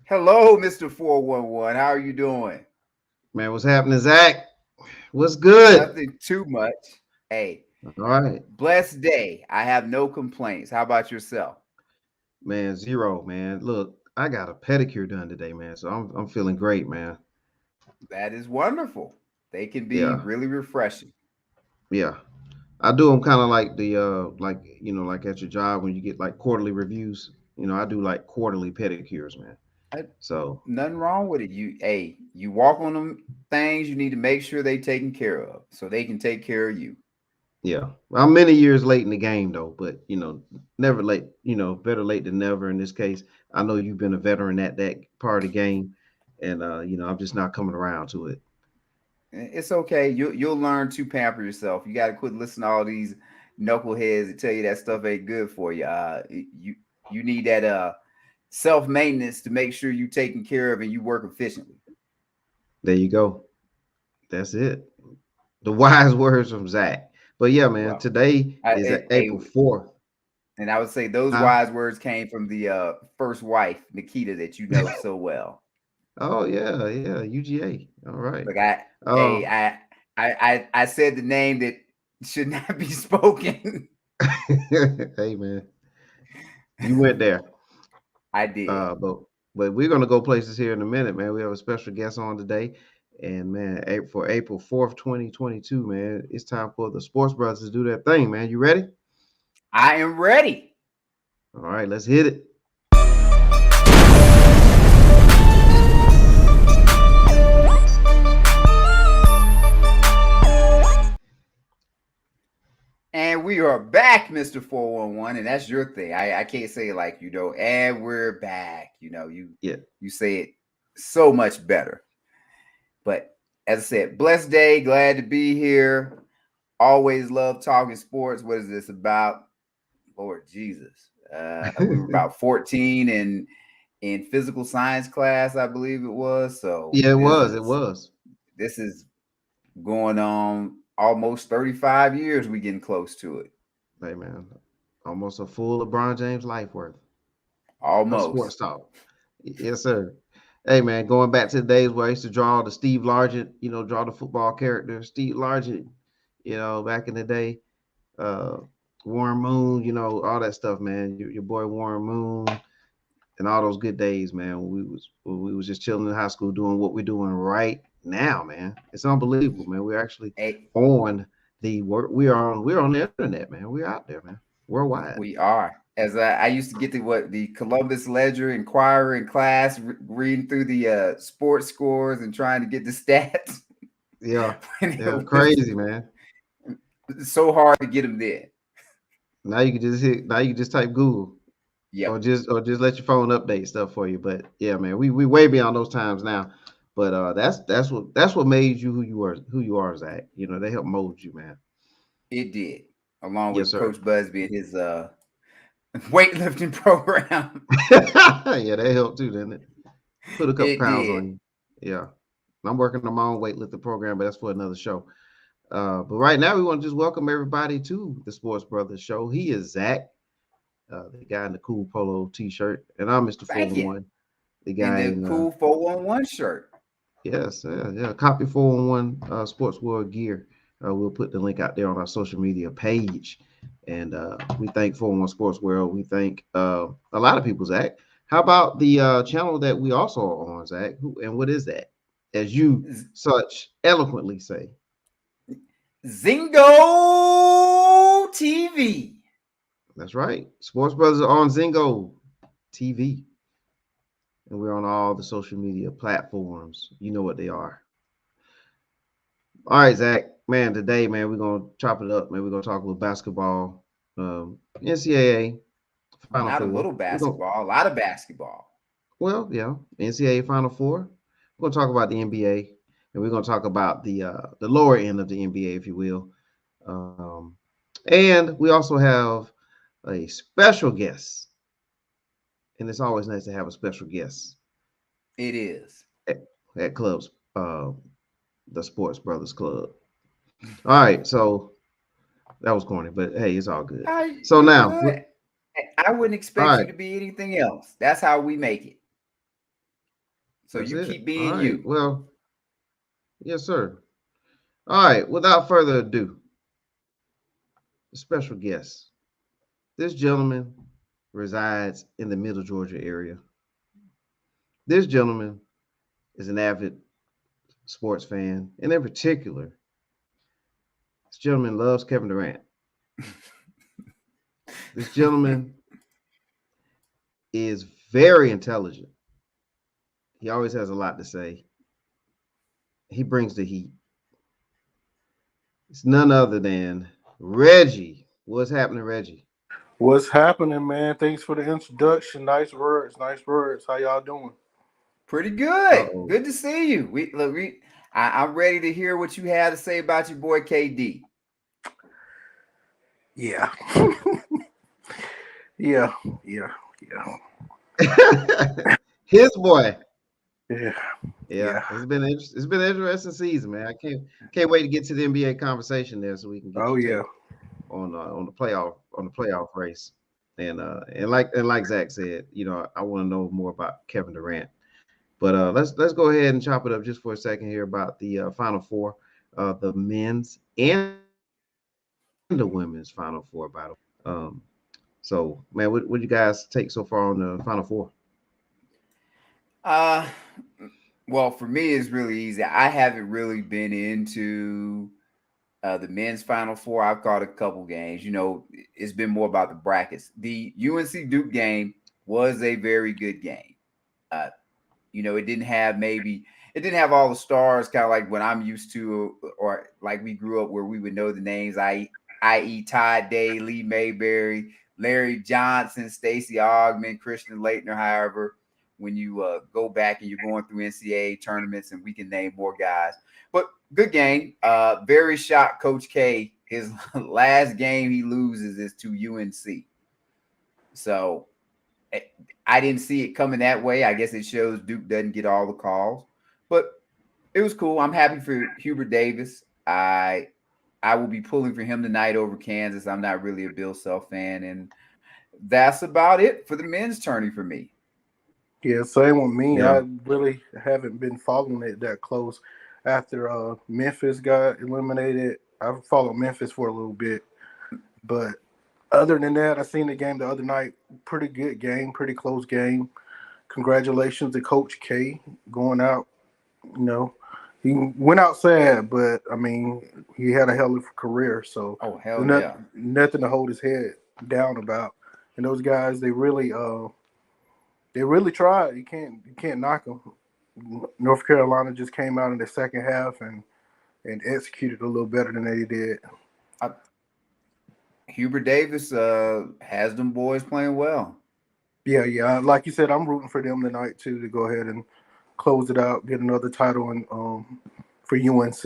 Hello, Mr. 411. How are you doing? Man, what's happening, Zach? What's good? Nothing too much. Hey, All right, blessed day. I have no complaints. How about yourself? man. Zero, man. Look, I got a pedicure done today, man. So I'm feeling great, man. That is wonderful. They can be Yeah, really refreshing. yeah. I do them kind of like like at your job when you get like quarterly reviews. I do like quarterly pedicures, man. I, So Nothing wrong with it. You walk on them things, you need to make sure they taken care of so they can take care of you. yeah, I'm many years late in the game though, but never late. Better late than never. In this case, I know you've been a veteran at that part of the game, and I'm just not coming around to it. It's okay. You'll learn to pamper yourself. You got to quit listening to all these knuckleheads that tell you that stuff ain't good for you. You need that self maintenance to make sure you taken care of and you work efficiently. There you go. That's it. The wise words from Zach. But yeah, man, Well, today is April 4th. and I would say those Huh? wise words came from the first wife, Nikita, that you know so well. Oh yeah, yeah, UGA. All right. Like I, hey, Oh, I said the name that should not be spoken. hey man, you went there. I did. But we're gonna go places here in a minute, man. We have a special guest on today. And man, for April 4th, 2022, man, it's time for the Sports Brothers to do their thing, man. You ready? I am ready. All right, let's hit it. And we are back, Mr. 411, and that's your thing. I can't say it like and we're back. Yeah. You say it so much better. But as I said, blessed day, glad to be here. Always love talking sports. What is this about? Lord Jesus. We were about 14 in physical science class, I believe it was. So Yeah, it this was. It is was. this is going on almost 35 years. We getting close to it. Hey man, almost a full LeBron James life worth of sports Almost. talk. Yes, sir. Hey man, going back to the days where I used to draw the Steve Largent, draw the football character Steve Largent, back in the day. Uh, Warren Moon, all that stuff, man. Your boy Warren Moon and all those good days, man. When we was just chilling in high school doing what we're doing right now, man. It's unbelievable, man. We're actually Hey, on the work. We're on the internet, man. We're out there, man. Worldwide. we are. As I used to get to the Columbus Ledger Inquirer in class, reading through the sports scores and trying to get the stats. Yeah, And yeah, it was crazy, man. so hard to get them there. Now you can just type Google or Yep, just let your phone update stuff for you. But yeah, man, we way beyond those times now. But that's what made you who you are, Zach. They help mold you, man. it did. Along Yes, with sir. Coach Busby and his weightlifting program. Yeah, that helped too, didn't it? Put a couple It pounds on did. you. Yeah. I'm working on my own weightlifting program, but that's for another show. But right now, we want to just welcome everybody to the Sports Brothers Show. He is Zach, the guy in the cool polo T-shirt, and I'm Mr. Thank you. 411, the In guy the in cool 411 shirt. yes, yeah, copy 411 Sports World Gear. We'll put the link out there on our social media page, and we thank 411 Sports World. We thank a lot of people, Zach. How about the channel that we also are on, Zach? And what is that? As you such eloquently say. Zingo TV. That's right. Sports Brothers are on Zingo TV, and we're on all the social media platforms. You know what they are. All right, Zach. Man, today, man, we're gonna chop it up. Man, we're gonna talk a little basketball, NCAA Final Not a Four. little We're gonna, basketball, a lot of basketball. well, yeah, NCAA Final Four. We're gonna talk about the NBA, and we're gonna talk about the lower end of the NBA, if you will. Um, and we also have a special guest, and it's always nice to have a special guest It is. at, at clubs, the Sports Brothers Club. All right, so that was corny, but hey, it's all good. So You now, good? I wouldn't all expect you right, to be anything else. That's how we make it. So That's you it. keep All being right. you. Well, yes, sir. All right. Without further ado, a special guest. This gentleman resides in the Middle Georgia area. This gentleman is an avid sports fan, and in particular, this gentleman loves Kevin Durant. This gentleman is very intelligent. He always has a lot to say. He brings the heat. It's none other than Reggie. What's happening, Reggie? What's happening, man? Thanks for the introduction. Nice words, nice words. How y'all doing? Pretty Uh good. oh. Good to see you. I'm ready to hear what you had to say about your boy KD. Yeah, yeah, yeah, yeah, His boy. yeah, Yeah, yeah. it's been an interesting season, man. I can't wait to get to the NBA conversation there, so we can get Oh your yeah, take on the playoff race. And like Zach said, I want to know more about Kevin Durant. But let's go ahead and chop it up just for a second here about the Final Four, the men's and the women's Final Four, by the way. So man, what you guys take so far on the Final Four? Uh well, for me it's really easy. I haven't really been into the men's Final Four. I've caught a couple games. It's been more about the brackets. The UNC Duke game was a very good game. Uh, it didn't have all the stars, kind of like what I'm used to, or like we grew up where we would know the names, i.e. Todd Day, Lee Mayberry, Larry Johnson, Stacey Augman, Christian Leitner. However, when you go back and you're going through NCAA tournaments, and we can name more guys, but good game. Very shocked Coach K. His last game he loses is to UNC. So eh, I didn't see it coming that way. I guess it shows Duke doesn't get all the calls, but it was cool. I'm happy for Hubert Davis. I will be pulling for him tonight over Kansas. I'm not really a Bill Self fan, and that's about it for the men's tourney for me. yeah. Same with me. Yeah. I really haven't been following it that close. After Memphis got eliminated, I followed Memphis for a little bit, but other than that, I seen the game the other night. Pretty good game, pretty close game. Congratulations to Coach K going out. You know, he went out sad, but I mean, he had a hell of a career, so Oh there's hell yeah! nothing to hold his head down about. And those guys, they really tried. You can't knock them. North Carolina just came out in the second half and executed a little better than they did. I, Hubert Davis has them boys playing well. Yeah, yeah. Like you said, I'm rooting for them tonight too to go ahead and close it out, get another title, and for UNC.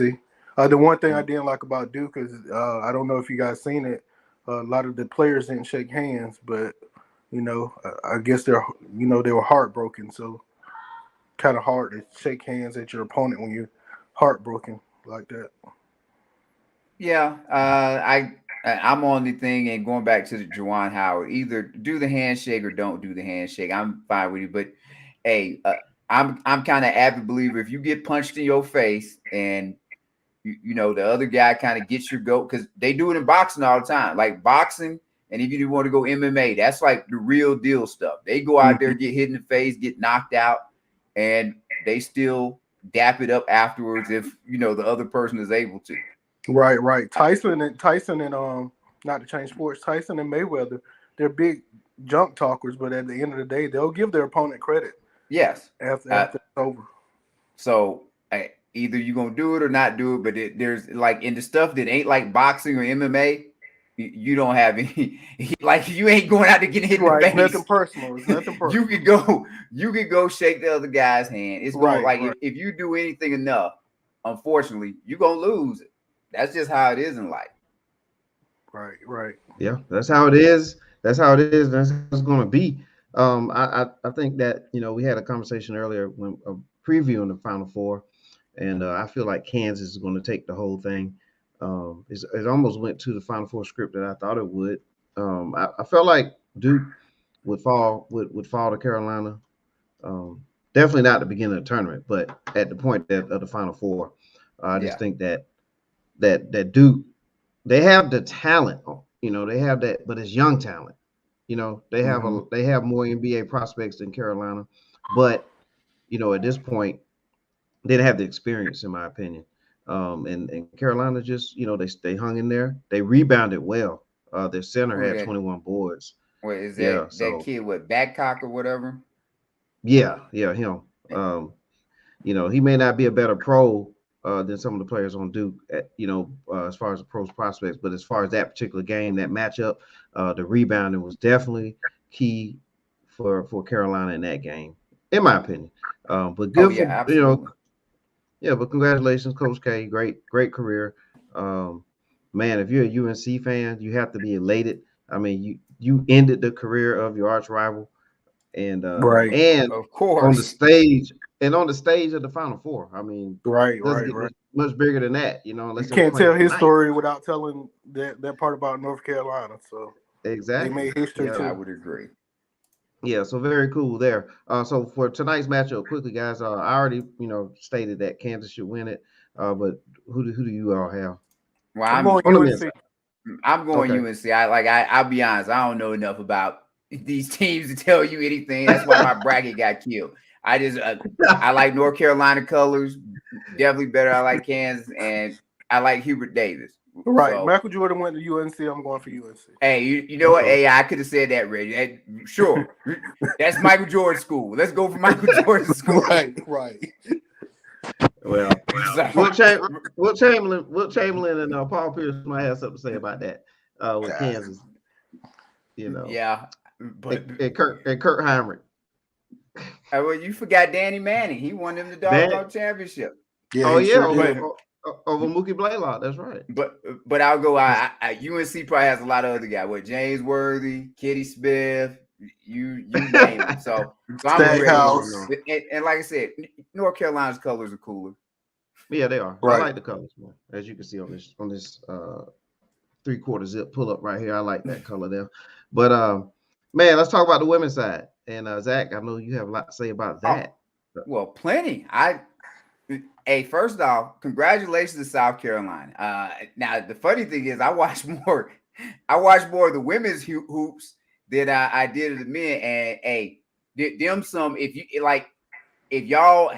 The one thing I didn't like about Duke is I don't know if you guys seen it. A lot of the players didn't shake hands, but I guess they were heartbroken. So kind of hard to shake hands at your opponent when you're heartbroken like that. Yeah, I'm on the thing, and going back to the Juwan Howard, either do the handshake or don't do the handshake. I'm fine with it, but hey, I'm kind of avid believer if you get punched in your face and the other guy kind of gets your goat, because they do it in boxing all the time, like boxing. And if you want to go MMA, that's like the real deal stuff. They go out there, Mhm. get hit in the face, get knocked out, and they still dap it up afterwards if the other person is able to. Right, right. Tyson and not to change sports. Tyson and Mayweather, they're big junk talkers, but at the end of the day, they'll give their opponent credit Yes. after it's over. So either you're gonna do it or not do it. But there's like in the stuff that ain't like boxing or MMA, you don't have any like you ain't going out to get hit in Right. the It's nothing face. personal. It's nothing you personal. could go you could go shake the other guy's hand. It's going Right, like right, if you do anything enough, unfortunately, you're gonna lose it. That's just how it is in life. right, right. Yeah, that's how it is. That's how it is. That's how it's going to be. I think that we had a conversation earlier when previewing the Final Four, and I feel like Kansas is going to take the whole thing. It almost went to the Final Four script that I thought it would. I felt like Duke would fall to Carolina. Um, Definitely not the beginning of the tournament, but at the point of the Final Four. I just think that Duke, they have the talent, they have that, but it's young talent. They have more NBA prospects than Carolina, but at this point, they didn't have the experience, in my opinion. And Carolina just, they hung in there. They rebounded well. Their center had 21 boards. Wait, is that kid with Babcock or whatever? Yeah, him. He may not be a better pro than some of the players on Duke, as far as the pros prospects, but as far as that particular game, that matchup, the rebounding was definitely key for Carolina in that game, in my opinion. But good for absolutely. But congratulations, Coach K. Great career. Man, if you're a UNC fan, you have to be elated. I mean, you ended the career of your arch rival, and and of course on the stage of the Final Four. I mean, doesn't get much bigger than that, unless you can't tell his story without telling that part about North Carolina. So exactly, they made history too. I would agree. Yeah, so very cool there. So for tonight's matchup, quickly, guys, I already stated that Kansas should win it. But who do you all have? Well, I'm going UNC. I'm going UNC. I'll be honest. I don't know enough about these teams to tell you anything. That's why my bracket got killed. I just I like North Carolina colors. Definitely better. I like Kansas, and I like Hubert Davis. Right. So, Michael Jordan went to UNC. I'm going for UNC. Hey, you know what? Hey, I could have said that, Reggie. Sure. That's Michael Jordan school. Let's go for Michael Jordan school. Right. Well, Wilt Chamberlain and Paul Pierce might have something to say about that with Kansas. Yeah. But and Kurt Heinrich. Well, you forgot Danny Manning. He won them the Dog Championship. Yeah, over Mookie Blaylock. That's right. But I'll go. UNC probably has a lot of other guys. What, James Worthy, Kitty Smith, you name it. So I'm ready. And like I said, North Carolina's colors are cooler. Yeah, they are. Right. I like the colors, man. As you can see on this 3/4 zip pull up right here, I like that color there. But man, let's talk about the women's side. And Zach, I know you have a lot to say about that. Well, plenty. Hey, first off, congratulations to South Carolina. Now the funny thing is, I watched more of the women's hoops than I did of the men. And hey, them some. If y'all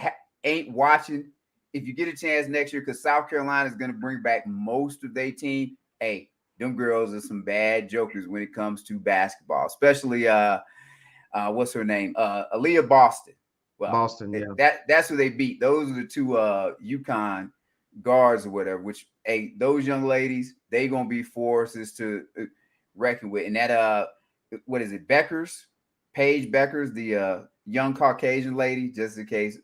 ain't watching, if you get a chance next year, because South Carolina is going to bring back most of their team. Hey, them girls are some bad jokers when it comes to basketball, especially what's her name? Aaliyah Boston. Well, Boston, yeah. That's who they beat. Those are the two UConn guards or whatever, which those young ladies, they gonna be forces to reckon with. And that what is it, Paige Beckers, the young Caucasian lady, just in case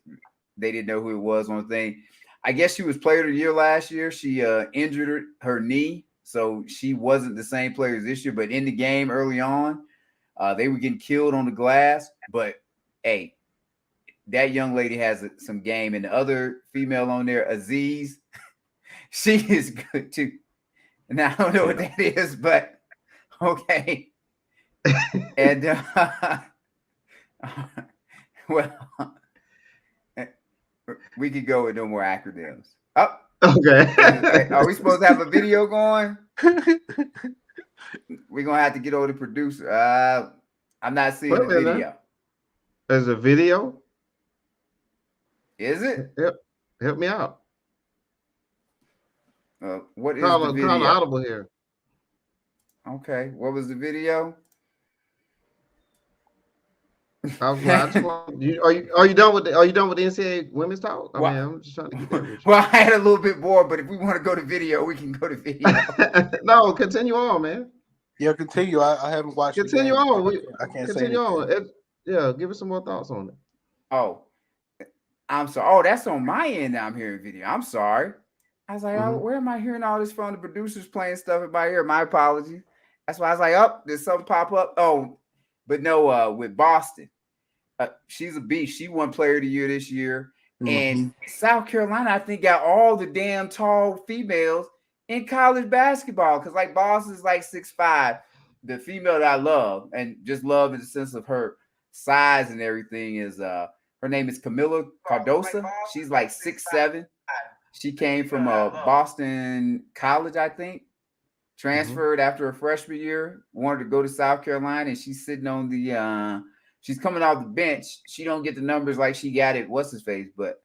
they didn't know who it was on the thing. I guess she was player of the year last year. She injured her knee, so she wasn't the same player as this year. But in the game early on, they were getting killed on the glass. But hey, that young lady has some game. And the other female on there, Aziz, she is good too. Now I don't know what that is, but okay. And well, we could go with no more acronyms. Oh, okay. Are we supposed to have a video going? We're gonna have to get over the producer. I'm not seeing the video. There's a video. Is it? Help me out. What is the video? Call audible here. Okay, what was the video? Are you done with the NCAA women's talk? I mean, I'm just trying to get that. Well, I had a little bit more, but if we want to go to video, we can go to video. No, continue on, man. Yeah, continue. I haven't watched. Continue on. I can't continue say on. Give us some more thoughts on it. Oh, I'm sorry. Oh, that's on my end. Now I'm hearing video. I'm sorry. I was like, where am I hearing all this from? The producers playing stuff in my ear. My apologies. That's why I was like, did something pop up? Oh, but no, with Boston. She's a beast. She won player of the year this year. And South Carolina, I think, got all the damn tall females in college basketball. Because like Boston's like 6'5". The female that I love, and just love in the sense of her size and everything, is Her name is Camila Cardosa. She's like 6'7". She came from Boston College, I think. Transferred after her freshman year. Wanted to go to South Carolina, and she's sitting on the. She's coming off the bench. She don't get the numbers like she got it. What's his face? But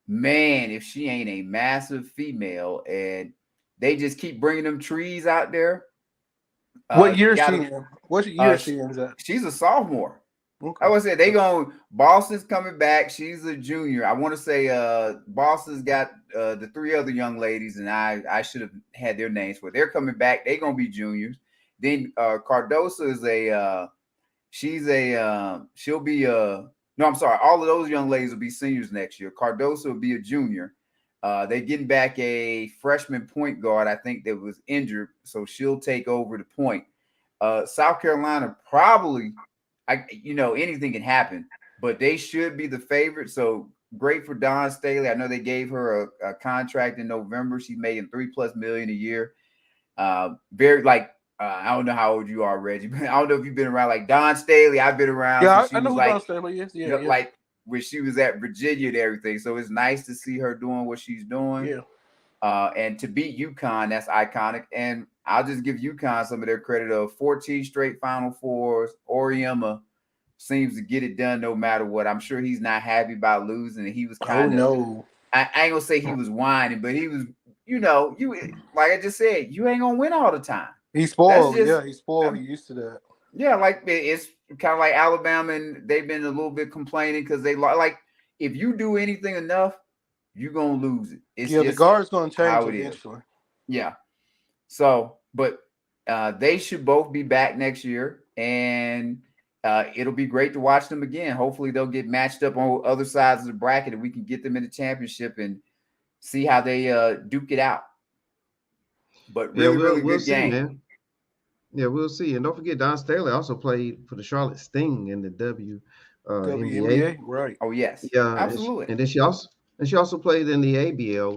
man, if she ain't a massive female, and they just keep bringing them trees out there. What year is she in? What year is she in? She's a sophomore. Okay. I would say they going. Boston's coming back. She's a junior. I want to say Boston's got the 3 other young ladies, and I should have had their names for. They're coming back. They're gonna be juniors. Then Cardosa is she'll be no, I'm sorry. All of those young ladies will be seniors next year. Cardosa will be a junior. They're getting back a freshman point guard, I think, that was injured, so she'll take over the point. South Carolina probably. Anything can happen, but they should be the favorite. So great for Dawn Staley. I know they gave her a contract in November. She's making $3+ million a year. Very I don't know how old you are, Reggie, but I don't know if you've been around like Dawn Staley. I've been around. Yeah, I know who Dawn Staley is. Yeah, like when she was at Virginia and everything. So it's nice to see her doing what she's doing. Yeah. And to beat UConn, that's iconic. And I'll just give UConn some of their credit of 14 straight Final Fours. Oriema seems to get it done no matter what. I'm sure he's not happy about losing. And he was kind of, no. I ain't gonna say he was whining, but he was, you like I just said, you ain't gonna win all the time. He's spoiled. He's spoiled. He's used to that. Yeah, like it's kind of like Alabama, and they've been a little bit complaining because they like if you do anything enough, you're gonna lose it. The guard's gonna change eventually. Yeah. So, but they should both be back next year, and it'll be great to watch them again. Hopefully, they'll get matched up on other sides of the bracket, and we can get them in the championship and see how they duke it out. But really we'll good see, game, man. Yeah, we'll see. And don't forget, Dawn Staley also played for the Charlotte Sting in the WNBA. Right? Oh yes, yeah, absolutely. And then she also played in the ABL,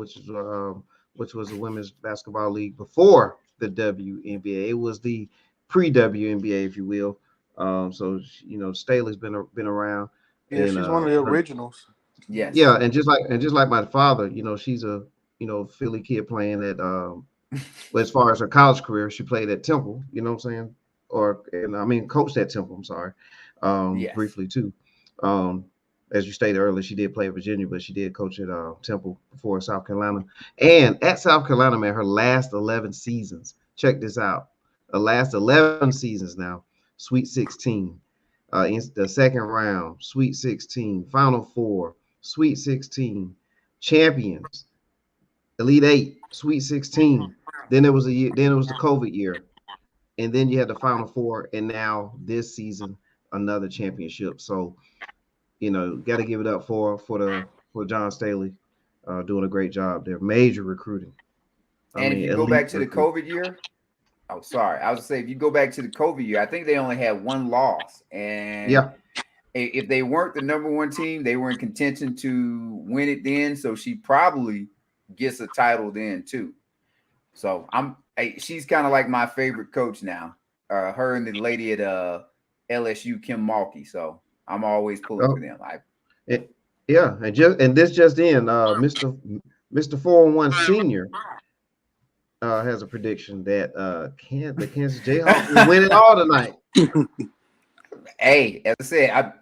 which was a women's basketball league before the WNBA. It was the pre-WNBA, if you will. So Staley's been around. Yeah, and she's one of the originals. Yes. Yeah, and just like my father, she's a Philly kid playing at but as far as her college career, she played at Temple, you know what I'm saying? Coached at Temple, I'm sorry. Yes. Briefly too. As you stated earlier, she did play at Virginia, but she did coach at Temple before South Carolina. And at South Carolina, man, her last 11 seasons. Check this out. The last 11 seasons now, Sweet 16. In the second round, Sweet 16, Final Four, Sweet 16, champions, Elite 8, Sweet 16. Then it was the COVID year, and then you had the Final Four, and now this season another championship. So, got to give it up for John Staley, doing a great job there. Major recruiting. And if you go back to the COVID year, oh, sorry, I was gonna say if you go back to the COVID year, I think they only had one loss, and yeah, if they weren't the number one team, they were in contention to win it then. So she probably gets a title then too. So she's kind of like my favorite coach now. Her and the lady at LSU, Kim Mulkey. So I'm always pulling for them. And this just in, Mr. 401 Senior has a prediction that the Kansas Jayhawks will win it all tonight. Hey, as I said,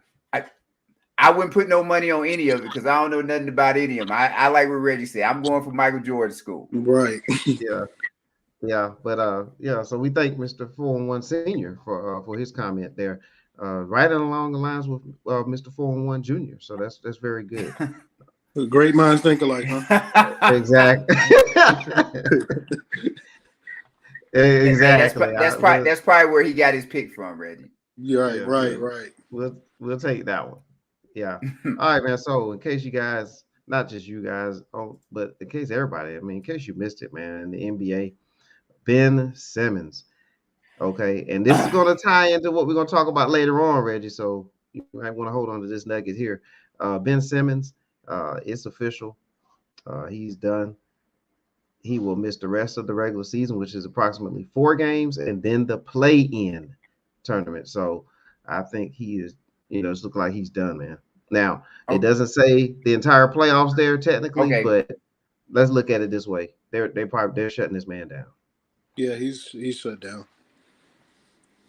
I wouldn't put no money on any of it because I don't know nothing about any of them. I like what Reggie said. I'm going for Michael Jordan school. Right. Yeah. But so we thank Mr. 401 Senior for his comment there. Right along the lines with Mr. 401 Junior. So that's very good. Great minds think alike, huh? Exactly. Exactly. That's probably where he got his pick from, Reggie. Right. We'll take that one. Yeah. All right, man. So in case you guys, not just you guys, but in case everybody, in case you missed it, man, in the NBA, Ben Simmons. Okay. And this is going to tie into what we're going to talk about later on, Reggie. So you might want to hold on to this nugget here. Ben Simmons, it's official. He's done. He will miss the rest of the regular season, which is approximately 4 games, and then the play-in tournament. So I think he is, it's looking like he's done, man. Now, Oh, it doesn't say the entire playoffs there technically, okay. but let's look at it this way. They're shutting this man down. Yeah, he's shut down.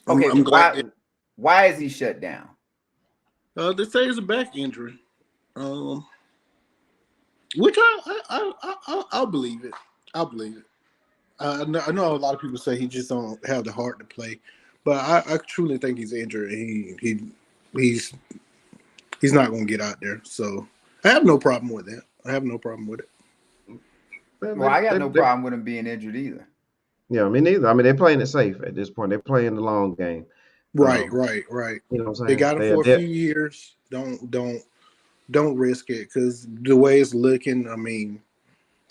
Okay. I'm glad Why is he shut down? they say it's a back injury. Um, which I'll believe it. I'll believe it. I know a lot of people say he just don't have the heart to play, but I truly think he's injured. And he's he's not going to get out there. So I have no problem with that. I have no problem with it. Well, I got no problem with him being injured either. Yeah, me neither. I mean, they're playing it safe at this point. They're playing the long game. Right. You know what I'm They saying? got him for a few years. Don't risk it because the way it's looking, I mean,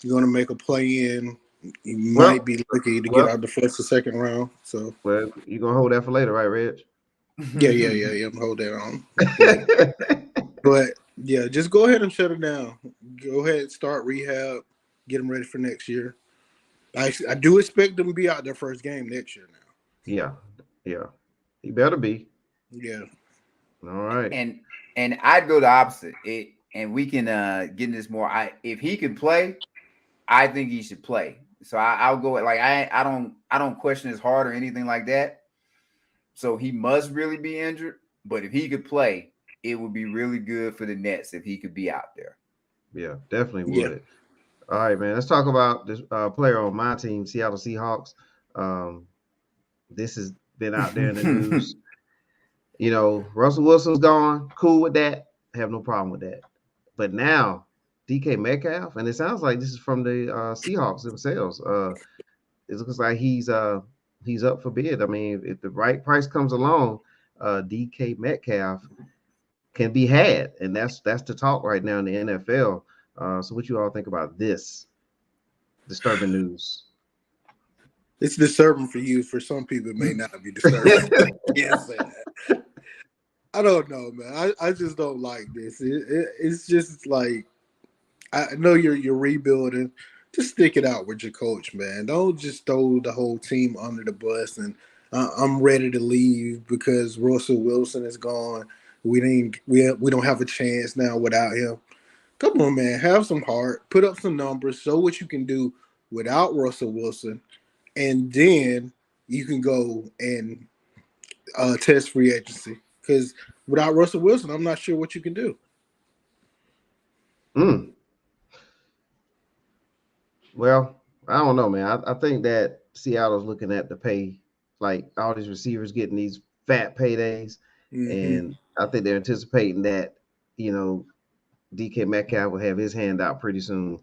you're going to make a play in. You might be lucky to get out the first or second round. So, well, you're gonna hold that for later, right, Reg? yeah. I'm hold that on. But yeah, just go ahead and shut it down. Go ahead, start rehab, get them ready for next year. I do expect them to be out their first game next year now. Yeah. He better be. Yeah. All right. And I'd go the opposite. And we can get into this more. If he can play, I think he should play. So I'll go like I don't question his heart or anything like that. So he must really be injured. But if he could play, it would be really good for the Nets if he could be out there. Yeah, definitely would. Yeah. All right, man. Let's talk about this player on my team, Seattle Seahawks. This has been out there in the news. You know, Russell Wilson's gone. Cool with that. Have no problem with that. But now, DK Metcalf, and it sounds like this is from the Seahawks themselves. It looks like he's up for bid. I mean, if the right price comes along, DK Metcalf can be had, and that's the talk right now in the NFL. So, what you all think about this disturbing news? It's disturbing for you. For some people, it may not be disturbing. Can't say that. I don't know, man. I just don't like this. It's just like I know you're rebuilding. Just stick it out with your coach, man. Don't just throw the whole team under the bus. And I'm ready to leave because Russell Wilson is gone. We don't have a chance now without him. Come on, man. Have some heart. Put up some numbers. Show what you can do without Russell Wilson, and then you can go and test free agency. Because without Russell Wilson, I'm not sure what you can do. Well, I don't know, man. I think that Seattle's looking at the pay, like all these receivers getting these fat paydays, and I think they're anticipating that, you know, DK Metcalf will have his hand out pretty soon.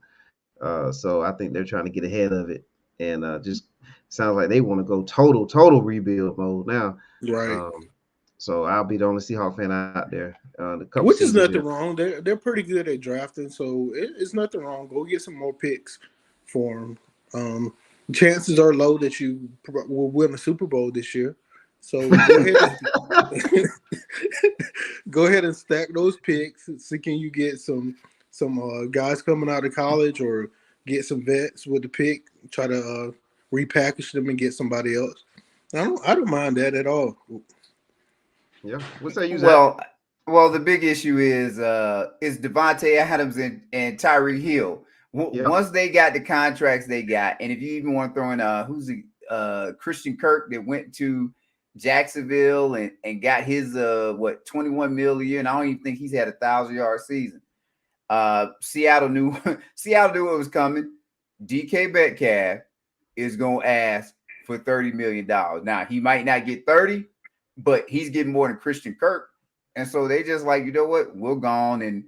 So I think they're trying to get ahead of it, and just sounds like they want to go total rebuild mode now. Right. So I'll be the only Seahawk fan out there. Which is nothing wrong. They're pretty good at drafting, so it's nothing wrong. Go get some more picks for them. Chances are low that you will win a Super Bowl this year. So go ahead and stack those picks. See, can you get some guys coming out of college or get some vets with the pick? Try to repackage them and get somebody else. I don't mind that at all. Yeah. What's that use? Well, the big issue is Devontae Adams and Tyreek Hill. Once they got the contracts they got, and if you even want to throw in Christian Kirk that went to Jacksonville and got his 21 million a year, and I don't even think he's had a 1,000-yard season. Seattle knew it was coming. DK Metcalf is gonna ask for $30 million. Now he might not get 30, but he's getting more than Christian Kirk. And so they just like, you know what, we're gone. And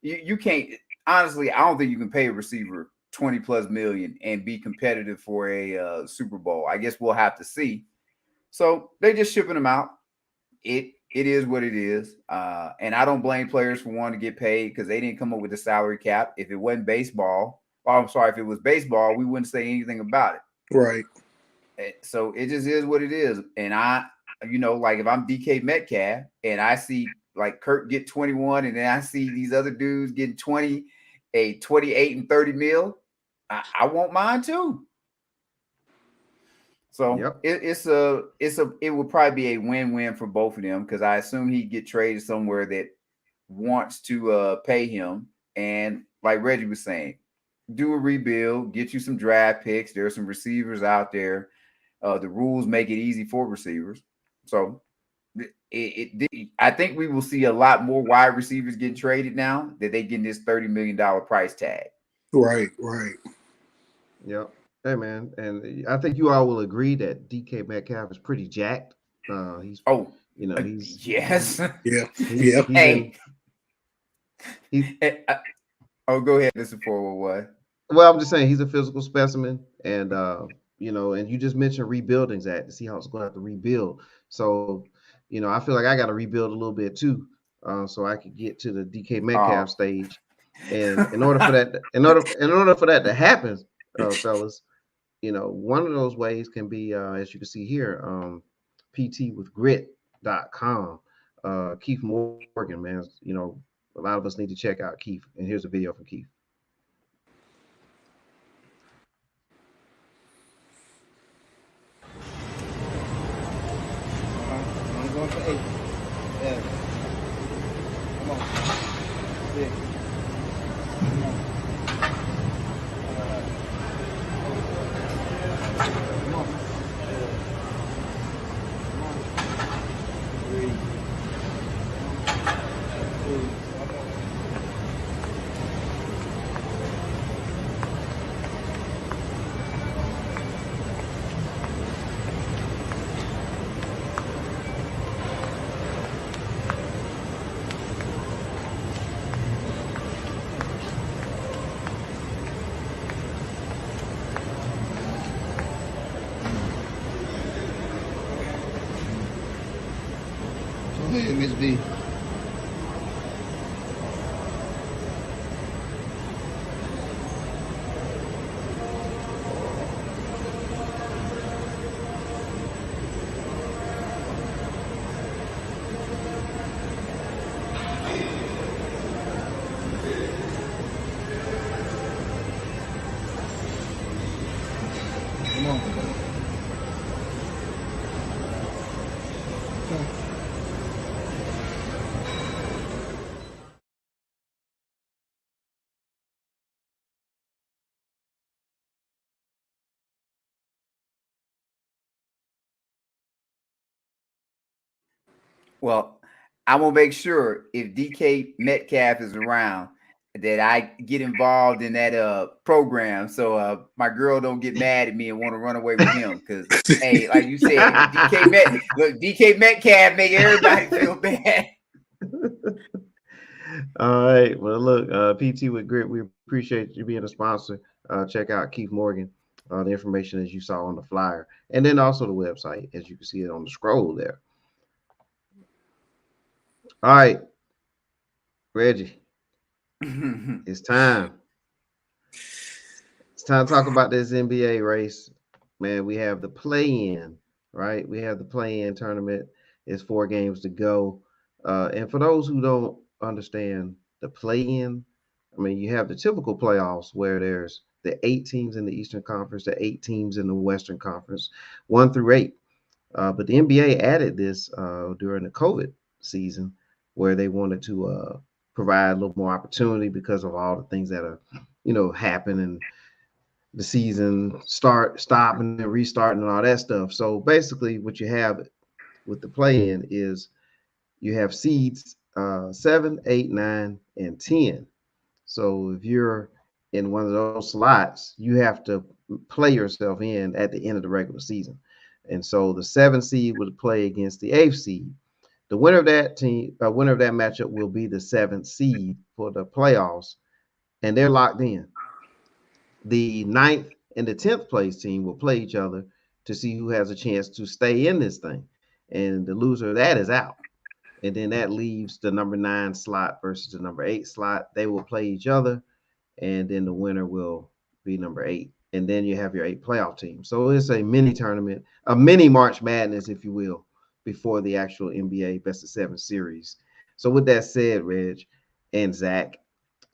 you can't, honestly, I don't think you can pay a receiver 20 plus million and be competitive for a Super Bowl. I guess we'll have to see. So they're just shipping them out. It is what it is. And I don't blame players for wanting to get paid because they didn't come up with the salary cap. If it wasn't baseball, if it was baseball, we wouldn't say anything about it. Right. So it just is what it is. And like if I'm DK Metcalf and I see like Kirk get 21 and then I see these other dudes getting 28 and 30 mil, I want mine too. So it would probably be a win-win for both of them because I assume he'd get traded somewhere that wants to pay him. And like Reggie was saying, do a rebuild, get you some draft picks. There are some receivers out there. The rules make it easy for receivers. So I think we will see a lot more wide receivers getting traded now that they getting this $30 million price tag. Right, right. Yep. Hey man, and I think you all will agree that DK Metcalf is pretty jacked. He's Oh, he's yes. Yeah, he's yeah. he's Hey, he oh, go ahead, Mr. 411. well, I'm just saying he's a physical specimen, and and you just mentioned rebuilding, Zach. The Seahawks going to have to rebuild. So, I feel like I got to rebuild a little bit too, so I could get to the DK Metcalf Oh. stage. And in order for that, in order for that to happen, fellas, one of those ways can be, as you can see here, ptwithgrit.com. Keith Morgan, man, a lot of us need to check out Keith. And here's a video from Keith. I'm going for 8. Yeah. Come on. 6. Come on. Come on. 3. 2. Go ahead, Miss B. Come on. Okay. Well, I'm gonna make sure if DK Metcalf is around that I get involved in that program so my girl don't get mad at me and want to run away with him. Cause hey, like you said, DK Metcalf make everybody feel bad. All right. Well, look, PT with Grit, we appreciate you being a sponsor. Check out Keith Morgan. The information as you saw on the flyer, and then also the website, as you can see it on the scroll there. All right, Reggie, it's time. It's time to talk about this NBA race, man. We have the play-in, right? We have the play-in tournament. It's 4 games to go, and for those who don't understand the play-in, I mean, you have the typical playoffs where there's the 8 teams in the Eastern Conference, the 8 teams in the Western Conference, 1 through 8. But the NBA added this during the COVID season, where they wanted to provide a little more opportunity because of all the things that are, happen and the season stop, and then restart and all that stuff. So basically, what you have with the play-in is you have seeds 7, 8, 9, and 10. So if you're in one of those slots, you have to play yourself in at the end of the regular season. And so the 7th seed would play against the 8th seed. The winner of that winner of that matchup will be the 7th seed for the playoffs, and they're locked in. The 9th and the 10th place team will play each other to see who has a chance to stay in this thing. And the loser of that is out. And then that leaves the number 9 slot versus the number 8 slot. They will play each other, and then the winner will be number 8. And then you have your 8 playoff teams. So it's a mini tournament, a mini March Madness, if you will, before the actual NBA Best of 7 series. So with that said, Reg and Zach,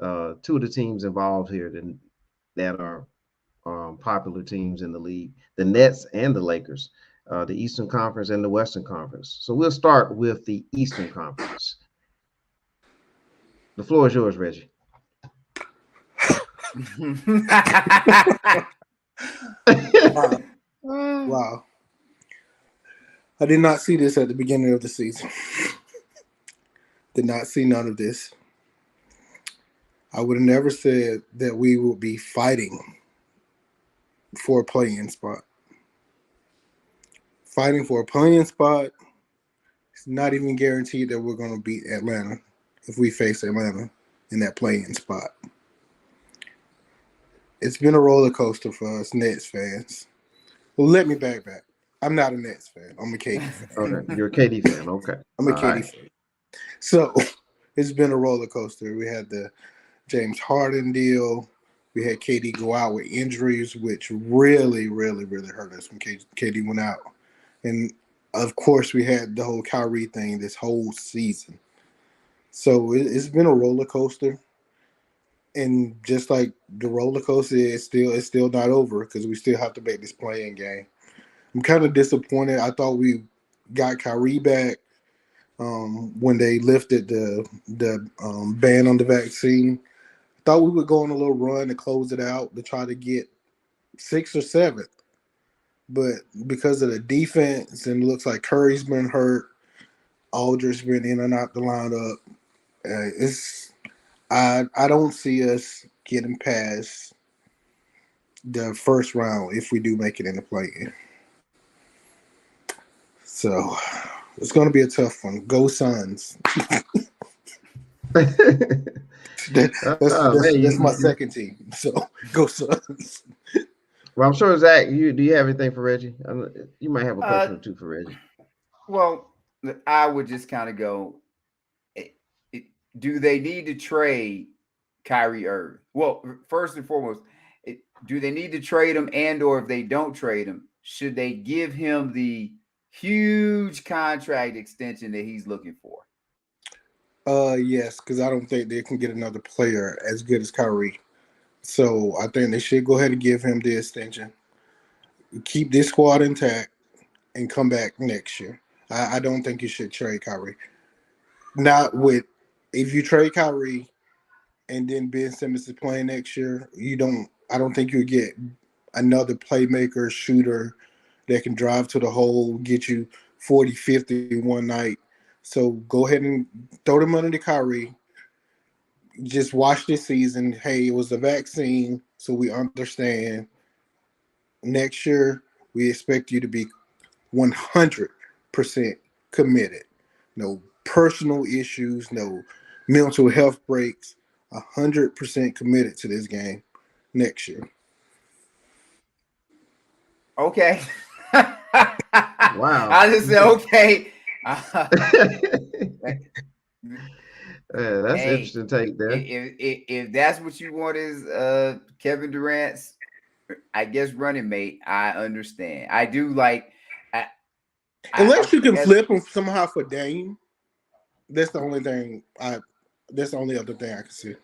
2 of the teams involved here that are popular teams in the league, the Nets and the Lakers, the Eastern Conference and the Western Conference. So we'll start with the Eastern Conference. The floor is yours, Reggie. Wow. I did not see this at the beginning of the season. Did not see none of this. I would have never said that we would be fighting for a play-in spot. Fighting for a play-in spot. It's not even guaranteed that we're going to beat Atlanta if we face Atlanta in that play-in spot. It's been a roller coaster for us Nets fans. Well, let me back. I'm not a Nets fan. I'm a KD fan. Okay, you're a KD fan. Okay, I'm a all KD right. fan. So it's been a roller coaster. We had the James Harden deal. We had KD go out with injuries, which really, really, really hurt us when KD went out. And, of course, we had the whole Kyrie thing this whole season. So it's been a roller coaster. And just like the roller coaster, it's still not over because we still have to make this play-in game. I'm kind of disappointed. I thought we got Kyrie back when they lifted the ban on the vaccine. Thought we would go on a little run to close it out to try to get 6th or 7th. But because of the defense and it looks like Curry's been hurt, Aldridge's been in and out the lineup. I don't see us getting past the first round if we do make it in the play-in. So it's going to be a tough one. Go Suns. That's my second team. So go Suns. Well, I'm sure Zach, do you have anything for Reggie? You might have a question or two for Reggie. Well, I would just kind of go, do they need to trade Kyrie Irving? Well, first and foremost, do they need to trade him, and or if they don't trade him, should they give him the huge contract extension that he's looking for? Yes, because I don't think they can get another player as good as Kyrie. So I think they should go ahead and give him the extension, keep this squad intact, and come back next year. I don't think you should trade Kyrie. Not with if you trade Kyrie and then Ben Simmons is playing next year, I don't think you'll get another playmaker, shooter that can drive to the hole, get you 40, 50 one night. So go ahead and throw them under the Kyrie. Just watch this season. Hey, it was the vaccine, so we understand. Next year, we expect you to be 100% committed. No personal issues, no mental health breaks. 100% committed to this game next year. Okay. Wow. I just said okay. That's an interesting take there. If that's what you want is Kevin Durant's, I guess, running mate, I understand. I do like unless you can flip him somehow for Dame. That's the only thing that's the only other thing I can see.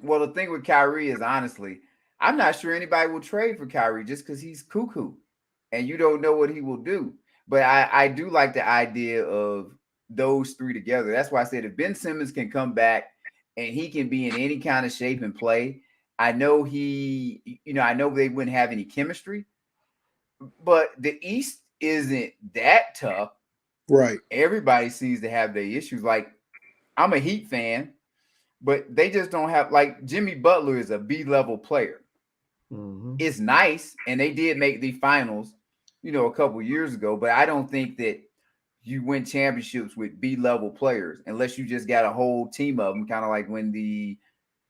Well, the thing with Kyrie is honestly, I'm not sure anybody will trade for Kyrie just because he's cuckoo and you don't know what he will do. But I do like the idea of those three together. That's why I said if Ben Simmons can come back and he can be in any kind of shape and play, I know I know they wouldn't have any chemistry, but the East isn't that tough. Right. Everybody seems to have their issues. Like, I'm a Heat fan, but they just don't have, like, Jimmy Butler is a B-level player. Mm-hmm. It's nice, and they did make the finals, a couple years ago, but I don't think that you win championships with B-level players unless you just got a whole team of them, kind of like when the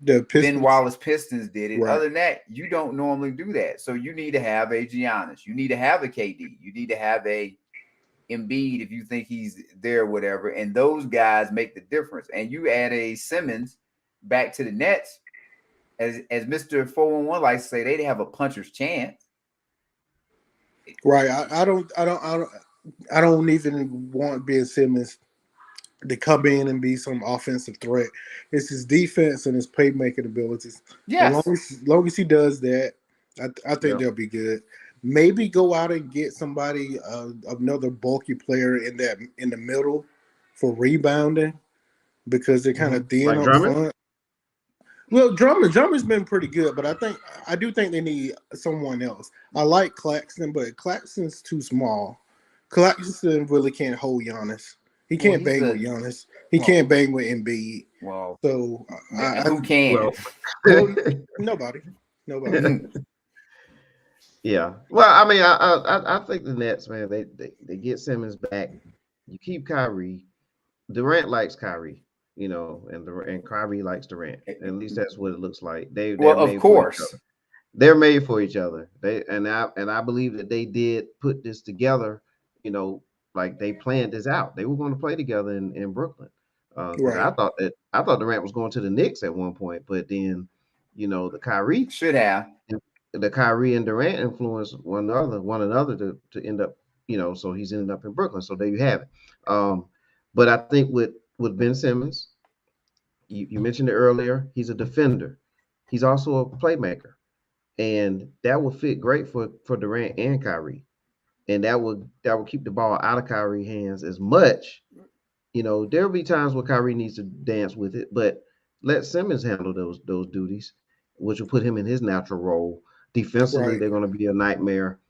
Ben Wallace Pistons did it. Right. Other than that, you don't normally do that. So you need to have a Giannis. You need to have a KD. You need to have a Embiid if you think he's there or whatever. And those guys make the difference. And you add a Simmons back to the Nets, as Mr. 411 likes to say, they'd have a puncher's chance. Right. I don't even want Ben Simmons to come in and be some offensive threat. It's his defense and his playmaking abilities. Yes. As long as he does that, I think they'll be good. Maybe go out and get somebody, another bulky player in the middle for rebounding. because they're kind of thin Like up Drummond? front. Well, Drummond's been pretty good, but I do think they need someone else. I like Claxton, but Claxton's too small. Claxton really can't hold Giannis. He Well, can't bang with Giannis. He well- can't bang with Embiid. Well, So who can? well, nobody. Yeah. Well, I mean, I think the Nets, man, they get Simmons back. You keep Kyrie. Durant likes Kyrie, you know, and Kyrie likes Durant. At least that's what it looks like. They're Well, of made for each course. other. They're made for each other. I believe that they did put this together, you know, like they planned this out. They were going to play together in Brooklyn. Because Right. I thought Durant was going to the Knicks at one point, but then, you know, Should have. the Kyrie and Durant influence one another to end up, you know, so he's ended up in Brooklyn. So there you have it. But I think with Ben Simmons, you mentioned it earlier, he's a defender. He's also a playmaker. And that will fit great for Durant and Kyrie. And that will keep the ball out of Kyrie's hands as much. You know, there'll be times where Kyrie needs to dance with it, but let Simmons handle those duties, which will put him in his natural role. Defensively, Right. they're going to be a nightmare.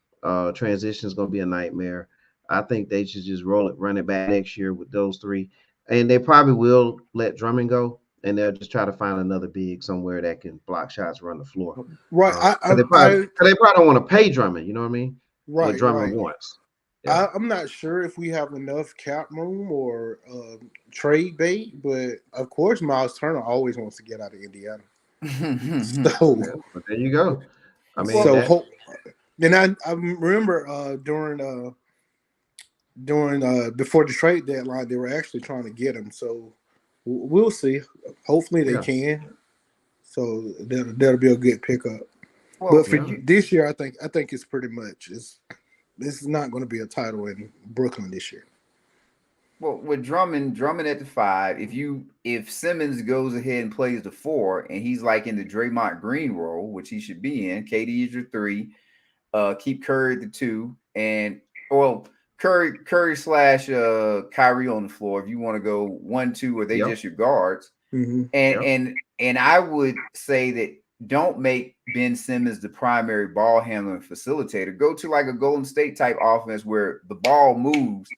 Transition is going to be a nightmare. I think they should just run it back next year with those three, and they probably will let Drummond go, and they'll just try to find another big somewhere that can block shots, run the floor. Right. They probably don't want to pay Drummond. You know what I mean? What Right. Drummond wants. Yeah. I'm not sure if we have enough cap room or trade bait, but of course, Miles Turner always wants to get out of Indiana. So, Yeah, but there you go. I mean, then I remember during before the trade deadline, they were actually trying to get him. So we'll see. Hopefully, they can. So that'll be a good pickup. But for this year, I think it's pretty much this is not going to be a title in Brooklyn this year. Well, with Drummond at the 5, if Simmons goes ahead and plays the 4, and he's like in the Draymond Green role, which he should be in, KD is your 3, keep Curry at the 2, and Curry / Kyrie on the floor if you want to go 1-2, or they just your guards. Mm-hmm. And I would say that don't make Ben Simmons the primary ball handler and facilitator. Go to like a Golden State type offense where the ball moves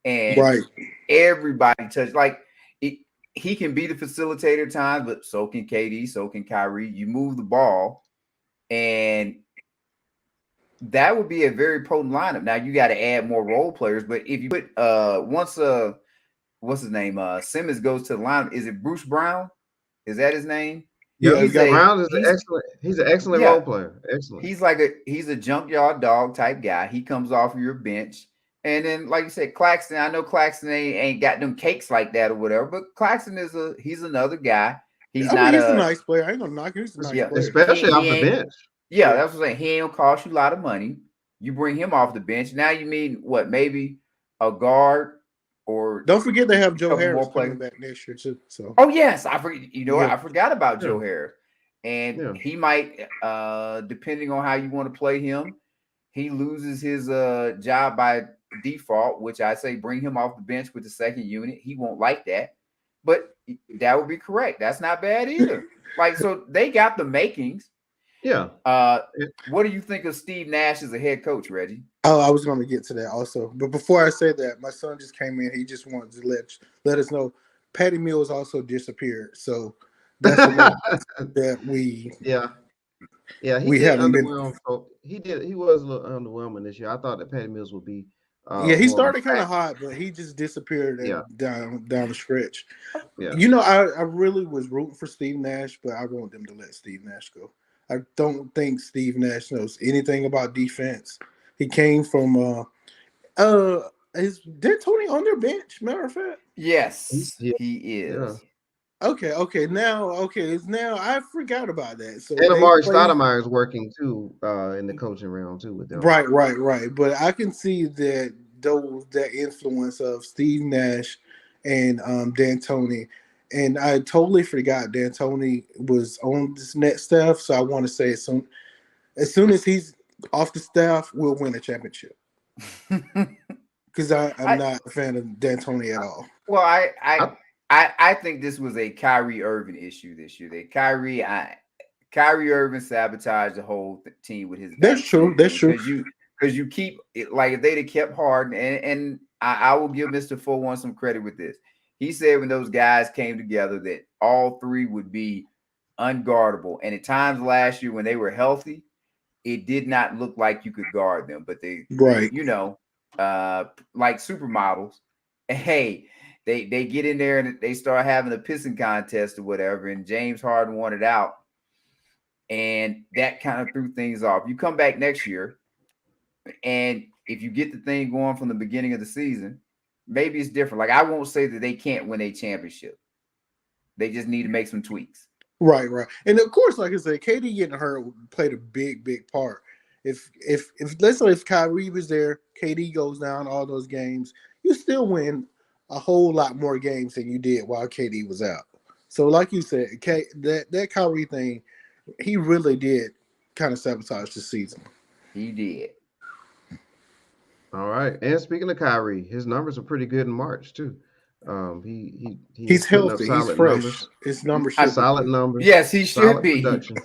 and everybody touch. Like he can be the facilitator at times, but so can KD, so can Kyrie. You move the ball, and that would be a very potent lineup. Now you got to add more role players, but if you put once what's his name? Simmons goes to the lineup. Is it Bruce Brown? Is that his name? Yeah, Brown is he's an excellent role player. Excellent. He's a junkyard dog type guy. He comes off of your bench. And then, like you said, Claxton, I know Claxton ain't got them cakes like that or whatever, but Claxton he's another guy. He's a nice player. I ain't gonna knock him. He's a nice player. Especially off the bench. Yeah, that's what I'm saying. He ain't gonna cost you a lot of money. You bring him off the bench. Now you mean what, maybe a guard. Or don't forget they have Joe Harris coming back next year too. So yes, I forgot about Joe Harris, and he might, depending on how you want to play him, he loses his job by default. Which I say bring him off the bench with the second unit. He won't like that, but that would be correct. That's not bad either. So they got the makings. Yeah. What do you think of Steve Nash as a head coach, Reggie? Oh, I was going to get to that also. But before I say that, my son just came in. He just wanted to let us know Patty Mills also disappeared. So that's that we we haven't been. He was a little underwhelming this year. I thought that Patty Mills would be. He started kind of hot, but he just disappeared down the stretch. Yeah. You know, I really was rooting for Steve Nash, but I want them to let Steve Nash go. I don't think Steve Nash knows anything about defense. He came from is D'Antoni on their bench, matter of fact? Yes, he is. Yeah. Okay. Now I forgot about that. So and Amari Stoudemire is working too in the coaching realm too with them. Right. But I can see that that influence of Steve Nash and D'Antoni. And I totally forgot D'Antoni was on this net staff. So I want to say as soon as he's off the staff, we'll win a championship. Because I'm not a fan of D'Antoni at all. Well, I think this was a Kyrie Irving issue this year. That Kyrie Irving sabotaged the whole team with his That's true. That's true. because you keep it, like if they'd have kept Harden, and I will give Mr. 4-1 some credit with this. He said when those guys came together that all three would be unguardable. And at times last year when they were healthy, it did not look like you could guard them. But they, Right. you know, like supermodels, hey, they get in there and they start having a pissing contest or whatever. And James Harden wanted out. And that kind of threw things off. You come back next year, and if you get the thing going from the beginning of the season, maybe it's different. Like I won't say that they can't win a championship. They just need to make some tweaks. Right. And of course, like I said, KD getting hurt played a big part. If let's say if Kyrie was there, KD goes down all those games, you still win a whole lot more games than you did while KD was out. So like you said, that Kyrie thing, he really did kind of sabotage the season. He did. All right. And speaking of Kyrie, his numbers are pretty good in March too. He's healthy. He's fresh. Numbers. His numbers should solid be. numbers. Yes, he should be. Production.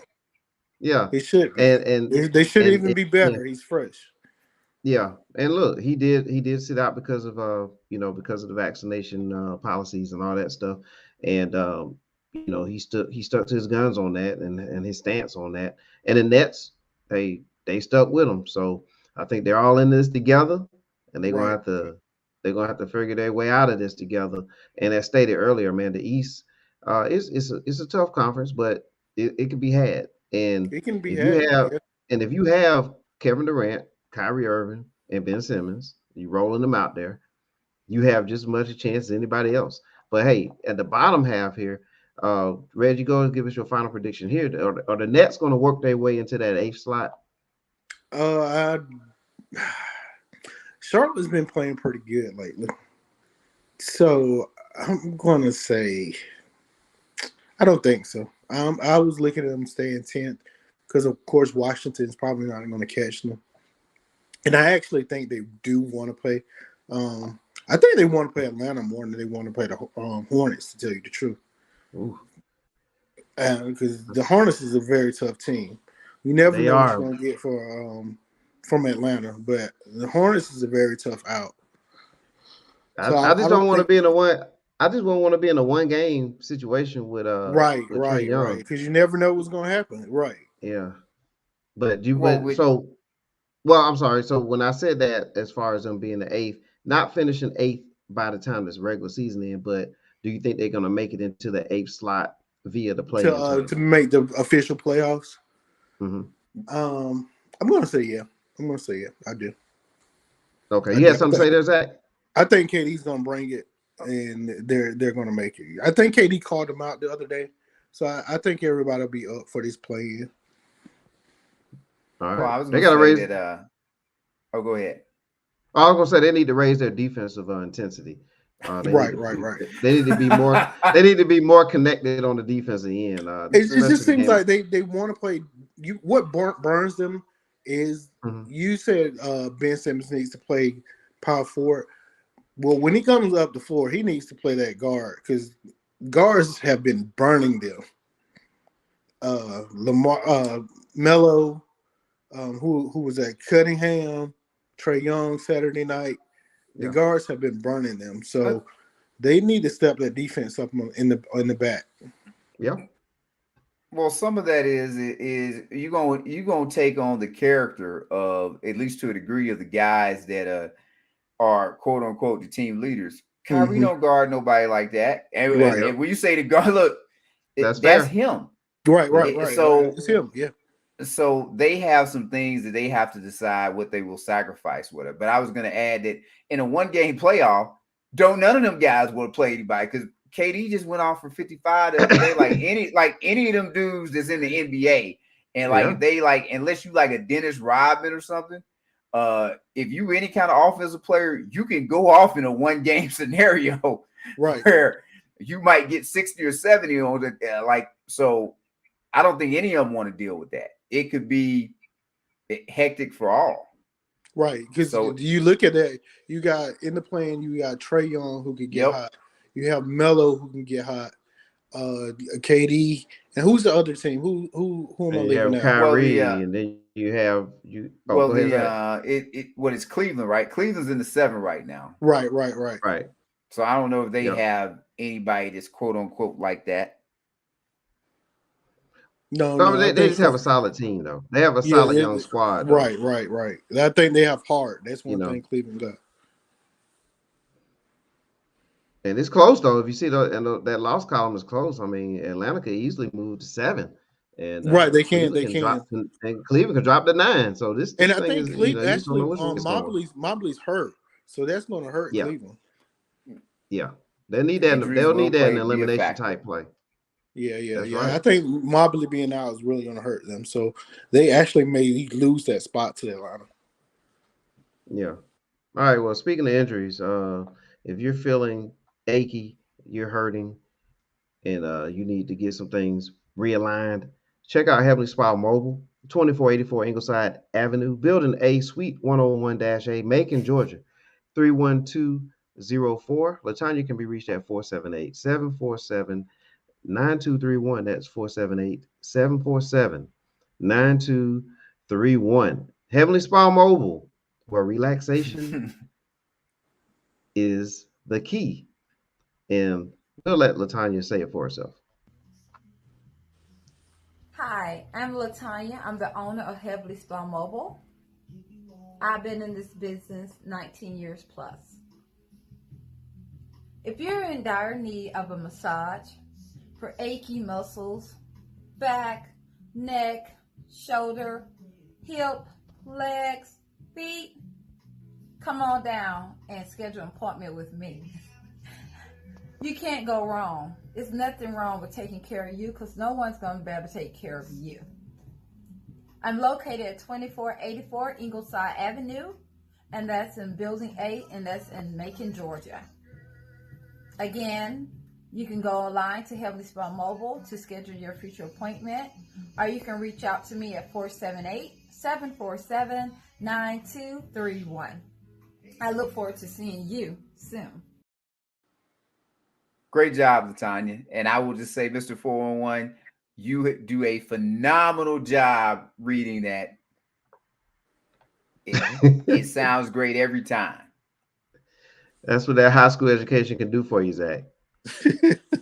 Yeah, he should be. And they should even be better. He's fresh. Yeah, and look, he did sit out because of because of the vaccination policies and all that stuff, and he stuck to his guns on that and his stance on that, and the Nets they stuck with him. So I think they're all in this together, and they're gonna have to figure their way out of this together. And as stated earlier, man, the East it's a tough conference, but it can be had. And it can be if you have Kevin Durant, Kyrie Irving, and Ben Simmons, you rolling them out there, you have just as much a chance as anybody else. But hey, at the bottom half here, Reggie, go and give us your final prediction here. Are the Nets going to work their way into that 8th slot? Charlotte's been playing pretty good lately. So I'm going to say I don't think so. I was looking at them staying 10th because, of course, Washington's probably not going to catch them. And I actually think they do want to play. I think they want to play Atlanta more than they want to play the Hornets, to tell you the truth. Because the Hornets is a very tough team. You never know what you're going to get from Atlanta, but the Hornets is a very tough out. I just don't want to be in a one. I just won't want to be in a one-game situation with right, because you never know what's going to happen. Right. Yeah, but I'm sorry. So when I said that, as far as them being the 8th, not finishing 8th by the time this regular season ends, but do you think they're going to make it into the 8th slot via the play-in to make the official playoffs? Mm-hmm. I'm going to say yeah. I do. Okay, you had something to say there, Zach? I think KD's going to bring it, and they're going to make it. I think KD called them out the other day, so I think everybody will be up for this play-in. All right. Well, I was going to say raise that. Go ahead. I was going to say they need to raise their defensive intensity. Right. They need to be more. They need to be more connected on the defensive end. It just seems like they want to play. What burns them is you said Ben Simmons needs to play power forward. Well, when he comes up the floor, he needs to play that guard because guards have been burning them. Melo, who was at Cunningham, Trae Young Saturday night. The guards have been burning them, so they need to step that defense up in the back. Yeah. Well, some of that is you gonna take on the character of, at least to a degree, of the guys that are quote unquote the team leaders. Kyrie don't guard nobody like that. And when you say the guard, look, that's him. Right. So it's him. Yeah. So they have some things that they have to decide what they will sacrifice with it. But I was going to add that in a one-game playoff, none of them guys want to play anybody because KD just went off for 55 the other day. Like any of them dudes that's in the NBA, and if they unless you like a Dennis Rodman or something, if you any kind of offensive player, you can go off in a one-game scenario, right? Where you might get 60 or 70 on the so. I don't think any of them want to deal with that. It could be hectic for all. Right. Because you look at that, you got in the plane, you got Trae Young who could get hot. You have Melo who can get hot. KD, and who's the other team? Who am I And you leaving have out? Well, Kyrie, the and then you have you. Oh, well go ahead, the Zach. what is Cleveland, right? Cleveland's in the 7 right now. Right. Right. So I don't know if they Yep. have anybody that's quote unquote like that. No, No, I they think just have a solid team though. They have a yeah, solid young squad though. right. I think they have heart. That's You one know, thing Cleveland got. and it's close though. If you see that loss column is close. I mean, Atlanta could easily move to 7, and Right, they can. Cleveland can drop, and Cleveland can drop to 9. So this And I thing think is, Cleveland you just don't actually know which way it's going. Mobley's hurt, so that's going to hurt Yeah, Cleveland. yeah. They need that. Injuries They'll will need that in be a elimination factor. type play. Yeah. That's right. I think Mobley being out is really going to hurt them. So they actually may lose that spot to Atlanta. Yeah. All right. Well, speaking of injuries, if you're feeling achy, you're hurting, and you need to get some things realigned, check out Heavenly Spa Mobile, 2484 Ingleside Avenue, Building A, Suite 101-A, Macon, Georgia, 31204. Latanya can be reached at 478-747-9231. That's 478-747-9231. Heavenly Spa Mobile, where relaxation is the key. And we'll let Latanya say it for herself. Hi, I'm Latanya. I'm the owner of Heavenly Spa Mobile. I've been in this business 19 years plus. If you're in dire need of a massage for achy muscles, back, neck, shoulder, hip, legs, feet, come on down and schedule an appointment with me. You can't go wrong. There's nothing wrong with taking care of you because no one's going to be able to take care of you. I'm located at 2484 Ingleside Avenue, and that's in Building 8, and that's in Macon, Georgia. Again, you can go online to Heavenly Spa Mobile to schedule your future appointment, or you can reach out to me at 478-747-9231. I look forward to seeing you soon. Great job, Latanya. And I will just say, Mr. 411, you do a phenomenal job reading that. It sounds great every time. That's what that high school education can do for you, Zach.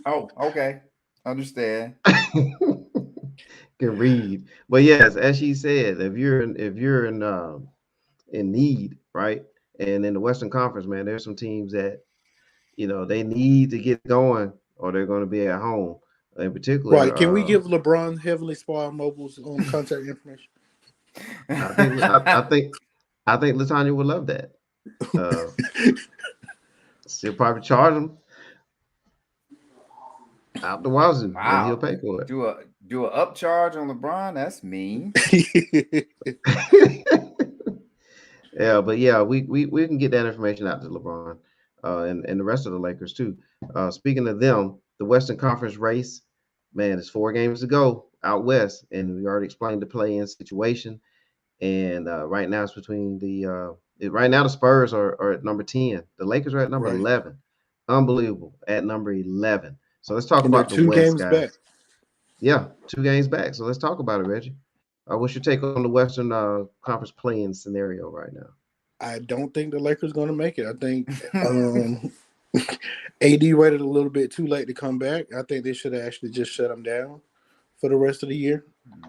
Oh, okay. Understand. Can read. But yes, as she said, if you're in need, right? And in the Western Conference, man, there's some teams that they need to get going or they're going to be at home. In particular, Right. Can we give LeBron Heavenly Spa Mobile's contact information? I think Latanya would love that. She'll probably charge him out the wazoo, and he'll pay for it. Do a upcharge on LeBron? That's mean. Yeah, but yeah, we can get that information out to LeBron and the rest of the Lakers too. Speaking of them, the Western Conference race, man, it's 4 games to go out west, and we already explained the play-in situation. And right now it's between right now the Spurs are at number 10. The Lakers are at number 11. Unbelievable, at number 11. So let's talk about the 2 West, games guys. back. Yeah, 2 games back. So let's talk about it, Reggie. What's your take on the Western Conference play-in scenario right now? I don't think the Lakers going to make it. I think AD waited a little bit too late to come back. I think they should have actually just shut him down for the rest of the year.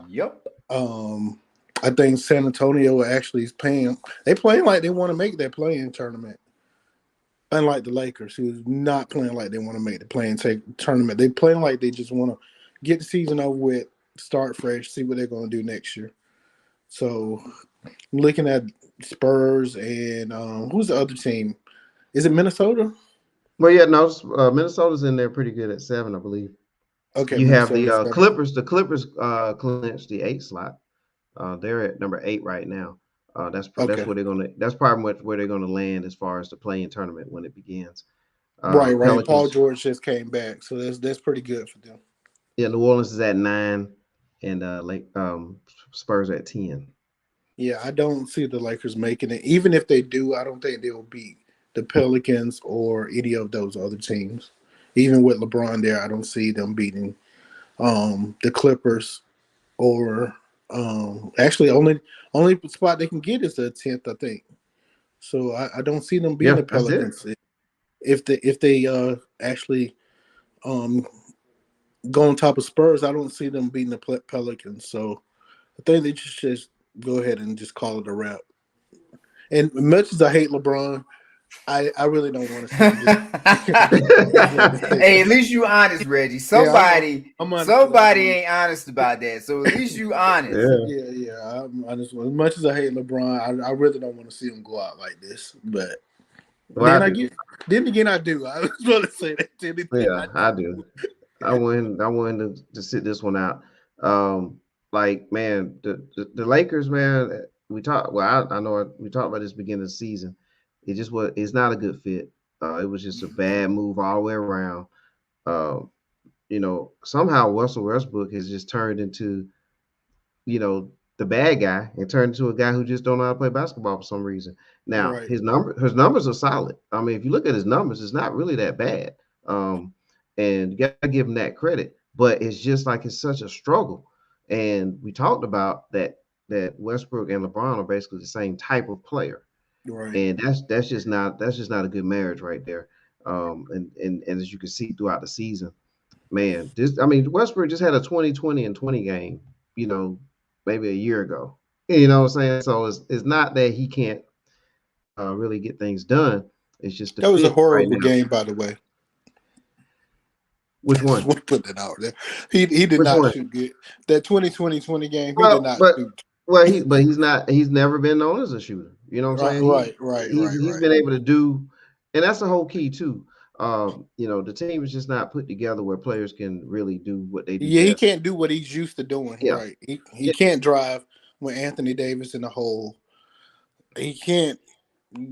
Yep. I think San Antonio actually is playing. They playing like they want to make that play-in tournament. Unlike the Lakers, who's not playing like they want to make the play-in tournament. They playing like they just want to get the season over with, start fresh, see what they're going to do next year. So, looking at Spurs and who's the other team? Is it Minnesota? Well, yeah, no, Minnesota's in there pretty good at 7, I believe. Okay, you have the 7. Clippers. The Clippers clinched the 8 slot. They're at number 8 right now. That's where they're gonna. That's probably where they're gonna land as far as the play-in tournament when it begins. Right. Pelicans, Paul George just came back, so that's pretty good for them. Yeah, New Orleans is at 9, and Spurs at 10. Yeah, I don't see the Lakers making it. Even if they do, I don't think they'll beat the Pelicans or any of those other teams. even with LeBron there, I don't see them beating the Clippers or actually only spot they can get is the 10th, I think. So I don't see them beating Yeah, the that's it. Pelicans if they actually um, go on top of Spurs. I don't see them beating the Pelicans. So I think they just go ahead and just call it a wrap. And much as I hate LeBron, I really don't want to see him just. I just wanted to say Hey, at that. least you honest, Reggie. Yeah, Somebody, I'm honest with that. somebody ain't honest about that. So at least you honest. Yeah. Yeah. I just as much as I hate LeBron, I really don't want to see him go out like this. But Well, I do. then again, I do. I just want to say that. Then again, Yeah, I do. I wanted to sit this one out. Like man, the Lakers, man. We talked. Well, I know we talked about this beginning of the season. It just was. It's not a good fit. It was just a bad move all the way around. Um, somehow Russell Westbrook has just turned into, the bad guy and turned into a guy who just don't know how to play basketball for some reason. Now Right. his numbers are solid. I mean, if you look at his numbers, it's not really that bad. And you gotta give him that credit. But it's just like it's such a struggle. And we talked about that Westbrook and LeBron are basically the same type of player. Right. And that's just not a good marriage right there. And as you can see throughout the season, man, Westbrook just had a 20-20-20 game, maybe a year ago. You know what I'm saying? So it's not that he can't really get things done. It's just the That was a fit right horrible now. game, by the way. Which I just one? want to put that out there. He did Which not one? shoot good. That 20-20-20 game, he did Well, not but shoot. he's not. He's never been known as a shooter. You know what I'm saying? He's been able to do, and that's the whole key too. The team is just not put together where players can really do what they do Yeah, he best. can't do what he's used to doing. Yeah. Right. He can't drive with Anthony Davis in the hole. He can't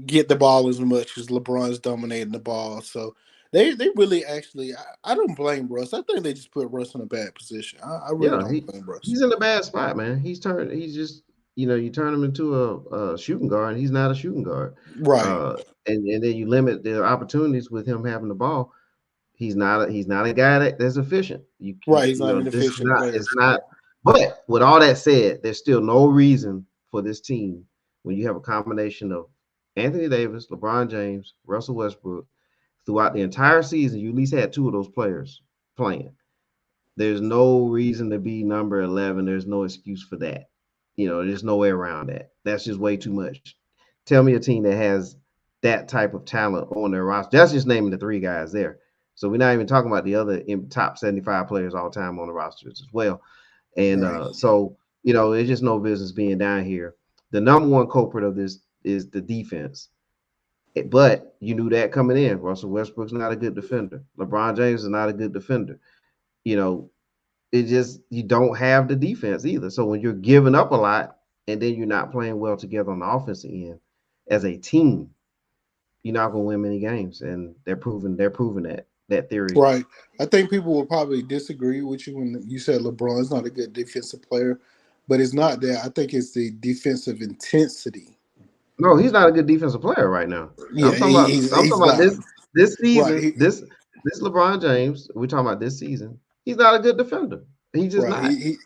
get the ball as much as LeBron's dominating the ball. So they really actually I don't blame Russ. I think they just put Russ in a bad position. I really Yeah, don't blame Russ. he's in a bad spot, man. He's just, you turn him into a shooting guard, and he's not a shooting guard. Right. And then you limit the opportunities with him having the ball. He's not a guy that's efficient. Right. He's not an This is efficient not player. it's not. But with all that said, there's still no reason for this team when you have a combination of Anthony Davis, LeBron James, Russell Westbrook throughout the entire season. You at least had two of those players playing. There's no reason to be number 11. There's no excuse for that. There's no way around that. That's just way too much. Tell me a team that has that type of talent on their roster. That's just naming the three guys there. So we're not even talking about the other top 75 players all time on the rosters as well. And Right. so, it's just no business being down here. The number one culprit of this is the defense. But you knew that coming in. Russell Westbrook's not a good defender. LeBron James is not a good defender. It just you don't have the defense either. So when you're giving up a lot and then you're not playing well together on the offensive end as a team, you're not gonna win many games. And they're proving that theory. Right. I think people will probably disagree with you when you said LeBron's not a good defensive player, but it's not that. I think it's the defensive intensity. No, he's not a good defensive player right now. Yeah, I'm talking he's about not. this season, Right. this LeBron James, we're talking about this season. He's not a good defender. He's just Right. not. He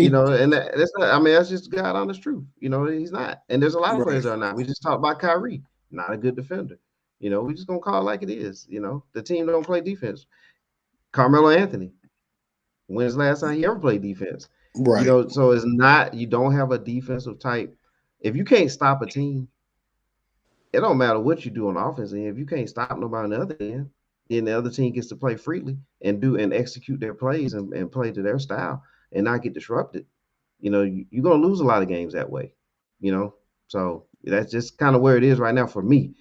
And that's not. I mean, that's just God honest truth. He's not. And there's a lot of players that are not. We just talked about Kyrie, not a good defender. We just gonna call it like it is. The team don't play defense. Carmelo Anthony, when's the last time he ever played defense? right. So it's not. You don't have a defensive type. If you can't stop a team, it don't matter what you do on the offense end. If you can't stop nobody on the other end, then the other team gets to play freely and do and execute their plays and play to their style and not get disrupted. You're gonna lose a lot of games that way. So that's just kind of where it is right now for me.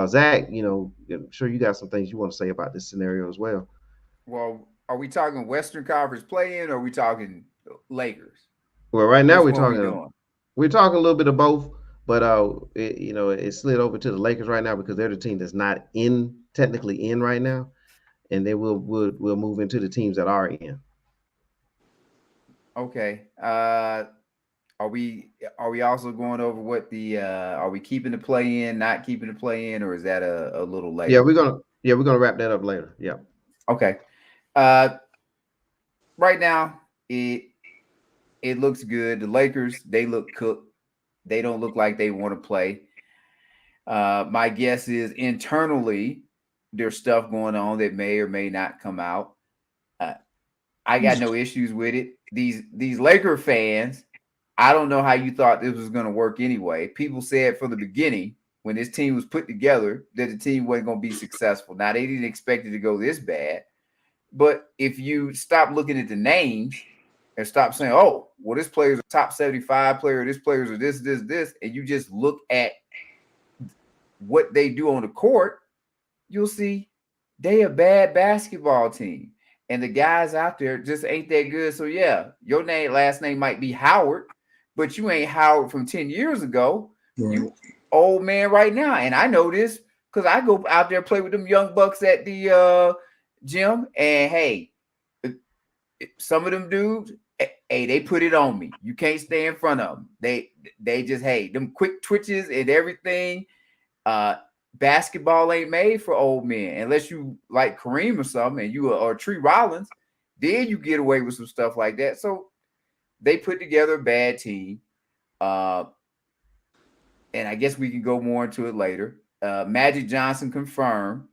Zach, I'm sure you got some things you want to say about this scenario as well. Well, are we talking Western Conference play-in or are we talking Lakers? Well, right now Which one we doing? we're talking a little bit of both, but it slid over to the Lakers right now because they're the team that's not technically in right now, and then we'll move into the teams that are in. Okay. Are we also going over what the are we keeping the play in, not keeping the play in, or is that a little later? Yeah, we're gonna wrap that up later. Yeah. Okay. Right now, it looks good. The Lakers, they look cooked. They don't look like they want to play. My guess is internally there's stuff going on that may or may not come out. Uh, I got no issues with it. These Laker fans, I don't know how you thought this was going to work anyway. People said from the beginning when this team was put together that the team wasn't going to be successful. Now they didn't expect it to go this bad, but if you stop looking at the names and stop saying, "Oh, well, this player's a top 75 player, this player's a this," and you just look at what they do on the court, you'll see they a bad basketball team. And the guys out there just ain't that good. So yeah, your last name might be Howard, but you ain't Howard from 10 years ago. Right. You old man right now. And I know this because I go out there play with them young bucks at the gym. And hey, some of them dudes, hey, they put it on me. You can't stay in front of them. They just, hey, them quick twitches and everything. Basketball ain't made for old men unless you like Kareem or something, and you or Tree Rollins. Then you get away with some stuff like that. So they put together a bad team, and I guess we can go more into it later. Magic Johnson confirmed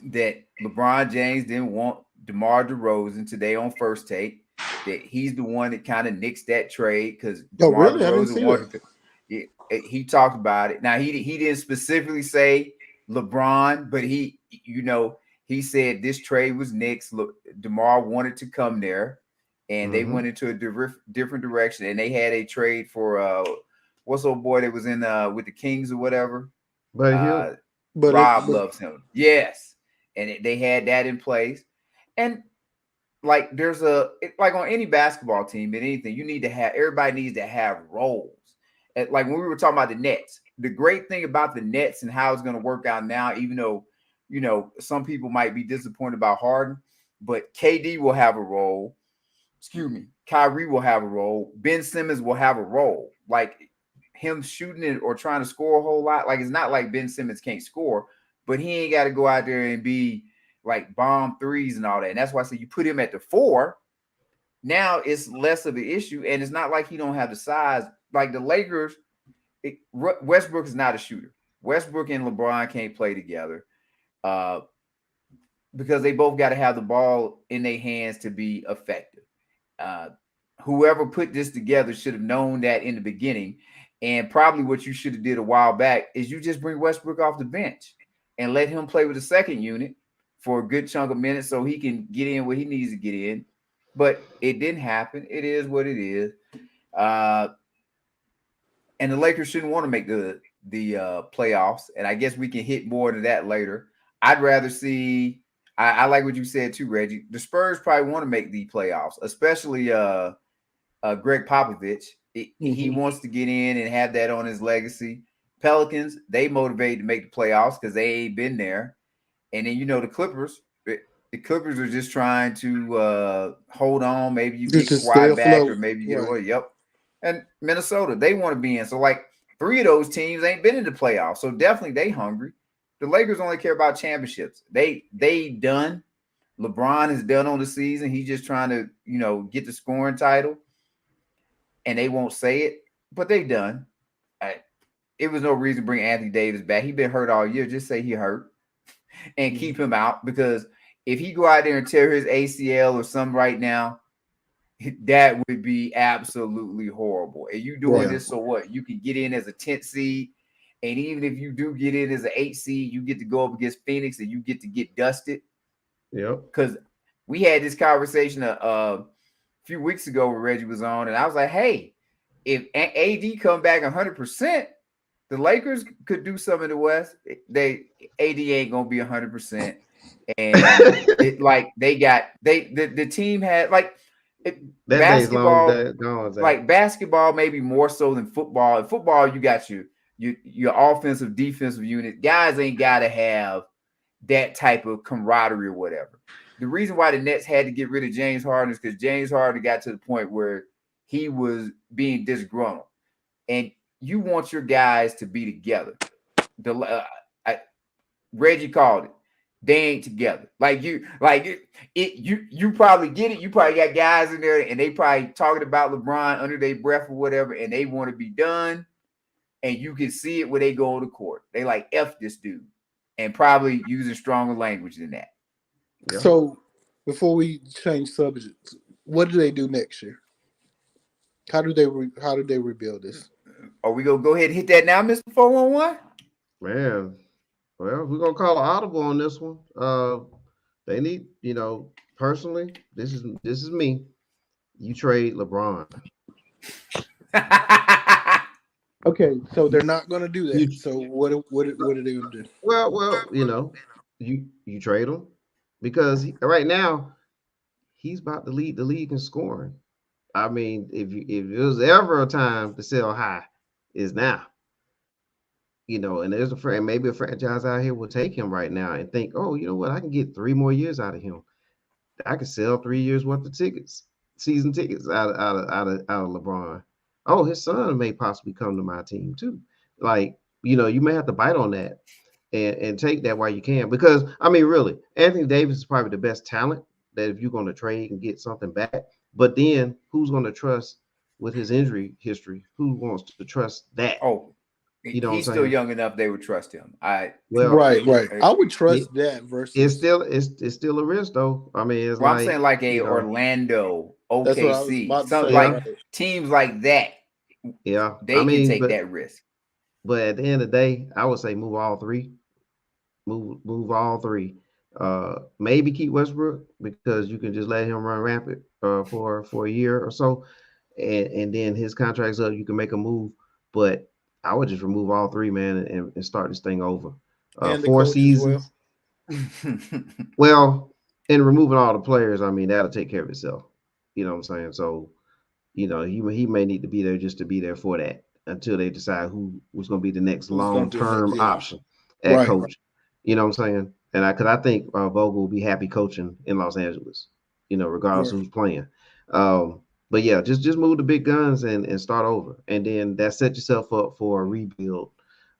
that LeBron James didn't want DeMar DeRozan today on First Take. That he's the one that kind of nixed that trade because DeMar really? I didn't see DeRozan that. he talked about it. Now he didn't specifically say LeBron, but he said this trade was Knicks. DeMar wanted to come there, and they went into a different direction. And they had a trade for what's old boy that was in with the Kings or whatever. Buddy Hield. Rob loves him. Yes, and they had that in place. And like there's like on any basketball team and anything, you need to have everybody needs to have roles. Like when we were talking about the Nets, the great thing about the Nets and how it's going to work out now, even though, some people might be disappointed about Harden, but KD will have a role. Excuse me. Kyrie will have a role. Ben Simmons will have a role. Like him shooting it or trying to score a whole lot. Like it's not like Ben Simmons can't score, but he ain't got to go out there and be like bomb threes and all that. And that's why I say you put him at the 4. Now it's less of an issue. And it's not like he don't have the size. Like the Lakers, Westbrook is not a shooter. Westbrook and LeBron can't play together because they both got to have the ball in their hands to be effective. Whoever put this together should have known that in the beginning. And probably what you should have did a while back is you just bring Westbrook off the bench and let him play with the second unit for a good chunk of minutes so he can get in where he needs to get in. But it didn't happen. It is what it is. And the Lakers shouldn't want to make the playoffs. And I guess we can hit more into that later. I'd rather see – I like what you said too, Reggie. The Spurs probably want to make the playoffs, especially Greg Popovich. He wants to get in and have that on his legacy. Pelicans, they motivated to make the playoffs because they ain't been there. And then, the Clippers – the Clippers are just trying to hold on. Maybe you get Kawhi back or maybe you get away. Yep. And Minnesota, they want to be in. So, like, 3 of those teams ain't been in the playoffs. So, definitely they hungry. The Lakers only care about championships. They done. LeBron is done on the season. He's just trying to, get the scoring title. And they won't say it, but they done. It was no reason to bring Anthony Davis back. He been hurt all year. Just say he hurt and keep him out because if he go out there and tear his ACL or something right now, that would be absolutely horrible. And you doing this so what? You can get in as a 10th seed, and even if you do get in as an 8th seed, you get to go up against Phoenix and you get to get dusted. Yep. Because we had this conversation a few weeks ago where Reggie was on, and I was like, hey, if AD come back 100%, the Lakers could do something in the West. AD ain't gonna be 100%. And the team had like basketball, like basketball maybe more so than football. In football, you got your offensive, defensive unit. Guys ain't got to have that type of camaraderie or whatever. The reason why the Nets had to get rid of James Harden is because James Harden got to the point where he was being disgruntled, and you want your guys to be together. Reggie called it. they ain't together. You probably get it. You probably got guys in there and they probably talking about LeBron under their breath or whatever, and they want to be done. And you can see it when they go on the court. They like F this dude, and probably using stronger language than that. Yeah. So before we change subjects, what do they do next year? How do they rebuild this? Are we gonna go ahead and hit that now, Mr. 411? Man, well, we're gonna call an audible on this one. They need, personally, this is me. You trade LeBron. Okay, so they're not going to do that. So what are they going to do? Well, you trade him because right now he's about to lead the league in scoring. I mean, if it was ever a time to sell high, is now. And there's maybe a franchise out here will take him right now and think, oh, you know what, I can get 3 more years out of him. I can sell 3 years worth of season tickets out of LeBron. Oh, his son may possibly come to my team too. You may have to bite on that and take that while you can. Because, I mean, really, Anthony Davis is probably the best talent that if you're going to trade and get something back. But then who's going to trust with his injury history? Who wants to trust that? Oh, he's still young enough they would trust him. Right. I would trust that versus it's still a risk though. I mean, I'm saying like a Orlando, OKC, teams like that. Yeah, they can take that risk. But at the end of the day, I would say move all three. Move all three. Maybe keep Westbrook because you can just let him run rampant for a year or so, and then his contract's up. You can make a move, but I would just remove all three, man, and start this thing over. 4 seasons. Well, and removing all the players, I mean, that'll take care of itself. You know what I'm saying? So, he may need to be there just to be there for that until they decide who was going to be the next long-term option at coach. You know what I'm saying? And because I think Vogel will be happy coaching in Los Angeles, regardless of who's playing. But yeah, just move the big guns and start over. And then that sets yourself up for a rebuild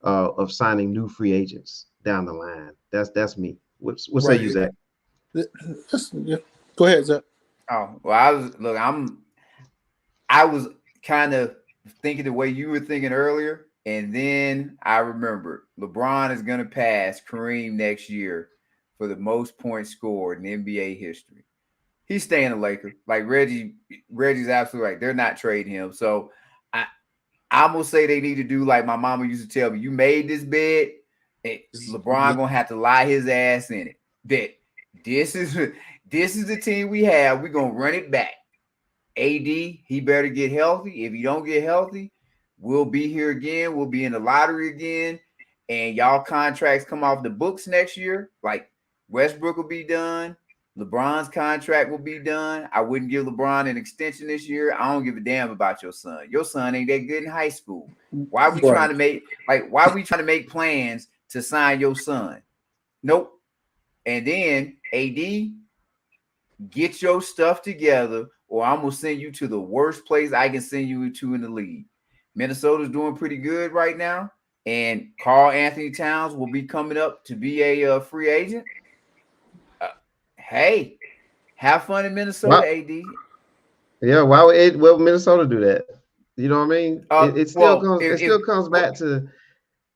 of signing new free agents down the line. That's me. What say you, Zach? Go ahead, Zach. Oh, well, I was kind of thinking the way you were thinking earlier. And then I remembered LeBron is going to pass Kareem next year for the most points scored in NBA history. He's staying a Laker. Like Reggie's absolutely right. They're not trading him. So I'm going to say they need to do like my mama used to tell me, you made this bed, and LeBron going to have to lie his ass in it. That this is the team we have. We're going to run it back. AD, he better get healthy. If he don't get healthy, we'll be here again. We'll be in the lottery again. And y'all contracts come off the books next year. Like Westbrook will be done. LeBron's contract will be done. I wouldn't give LeBron an extension this year. I don't give a damn about your son. Your son ain't that good in high school. Why are we trying to make plans to sign your son? Nope. And then AD, get your stuff together, or I'm gonna send you to the worst place I can send you to in the league. Minnesota's doing pretty good right now, and Karl Anthony Towns will be coming up to be a free agent. Hey, have fun in Minnesota, AD. Yeah, why would Minnesota do that? You know what I mean? It still comes back to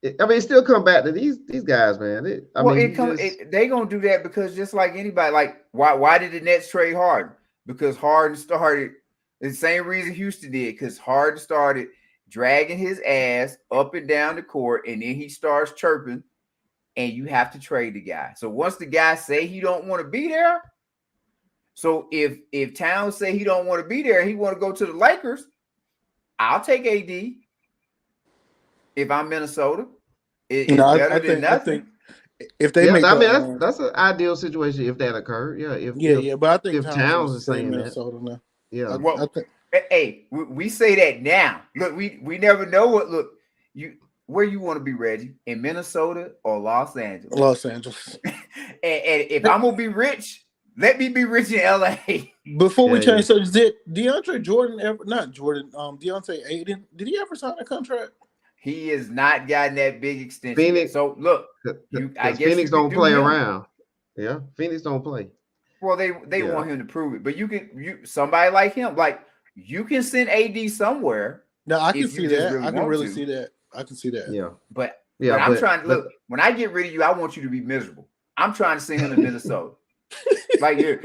these guys, man. They gonna do that because just like anybody, like why did the Nets trade Harden? Because Harden started the same reason Houston did, because Harden started dragging his ass up and down the court, and then he starts chirping. And you have to trade the guy. So once the guy say he don't want to be there, so if Towns say he don't want to be there, he want to go to the Lakers, I'll take AD. If I'm Minnesota, it's better than nothing. I think if they that's an ideal situation if that occurred. Yeah, but I think if Towns is saying Minnesota that. now. Yeah, well, hey, we say that now. Look, we never know what. Look, where you want to be, Reggie? In Minnesota or Los Angeles? Los Angeles. and if I'm gonna be rich, let me be rich in LA. Before we change subjects, did Deontay Aiden, did he ever sign a contract? He has not gotten that big extension. Phoenix, so look, I guess Phoenix don't play around. Yeah, Phoenix don't play. Well, they Yeah. want him to prove it, but somebody like him, like you can send AD somewhere Now I can if you see just that. really I can want really to. see that. I can see that. Yeah. But Yeah, I'm trying to but look. When I get rid of you, I want you to be miserable. I'm trying to send him to Minnesota. like you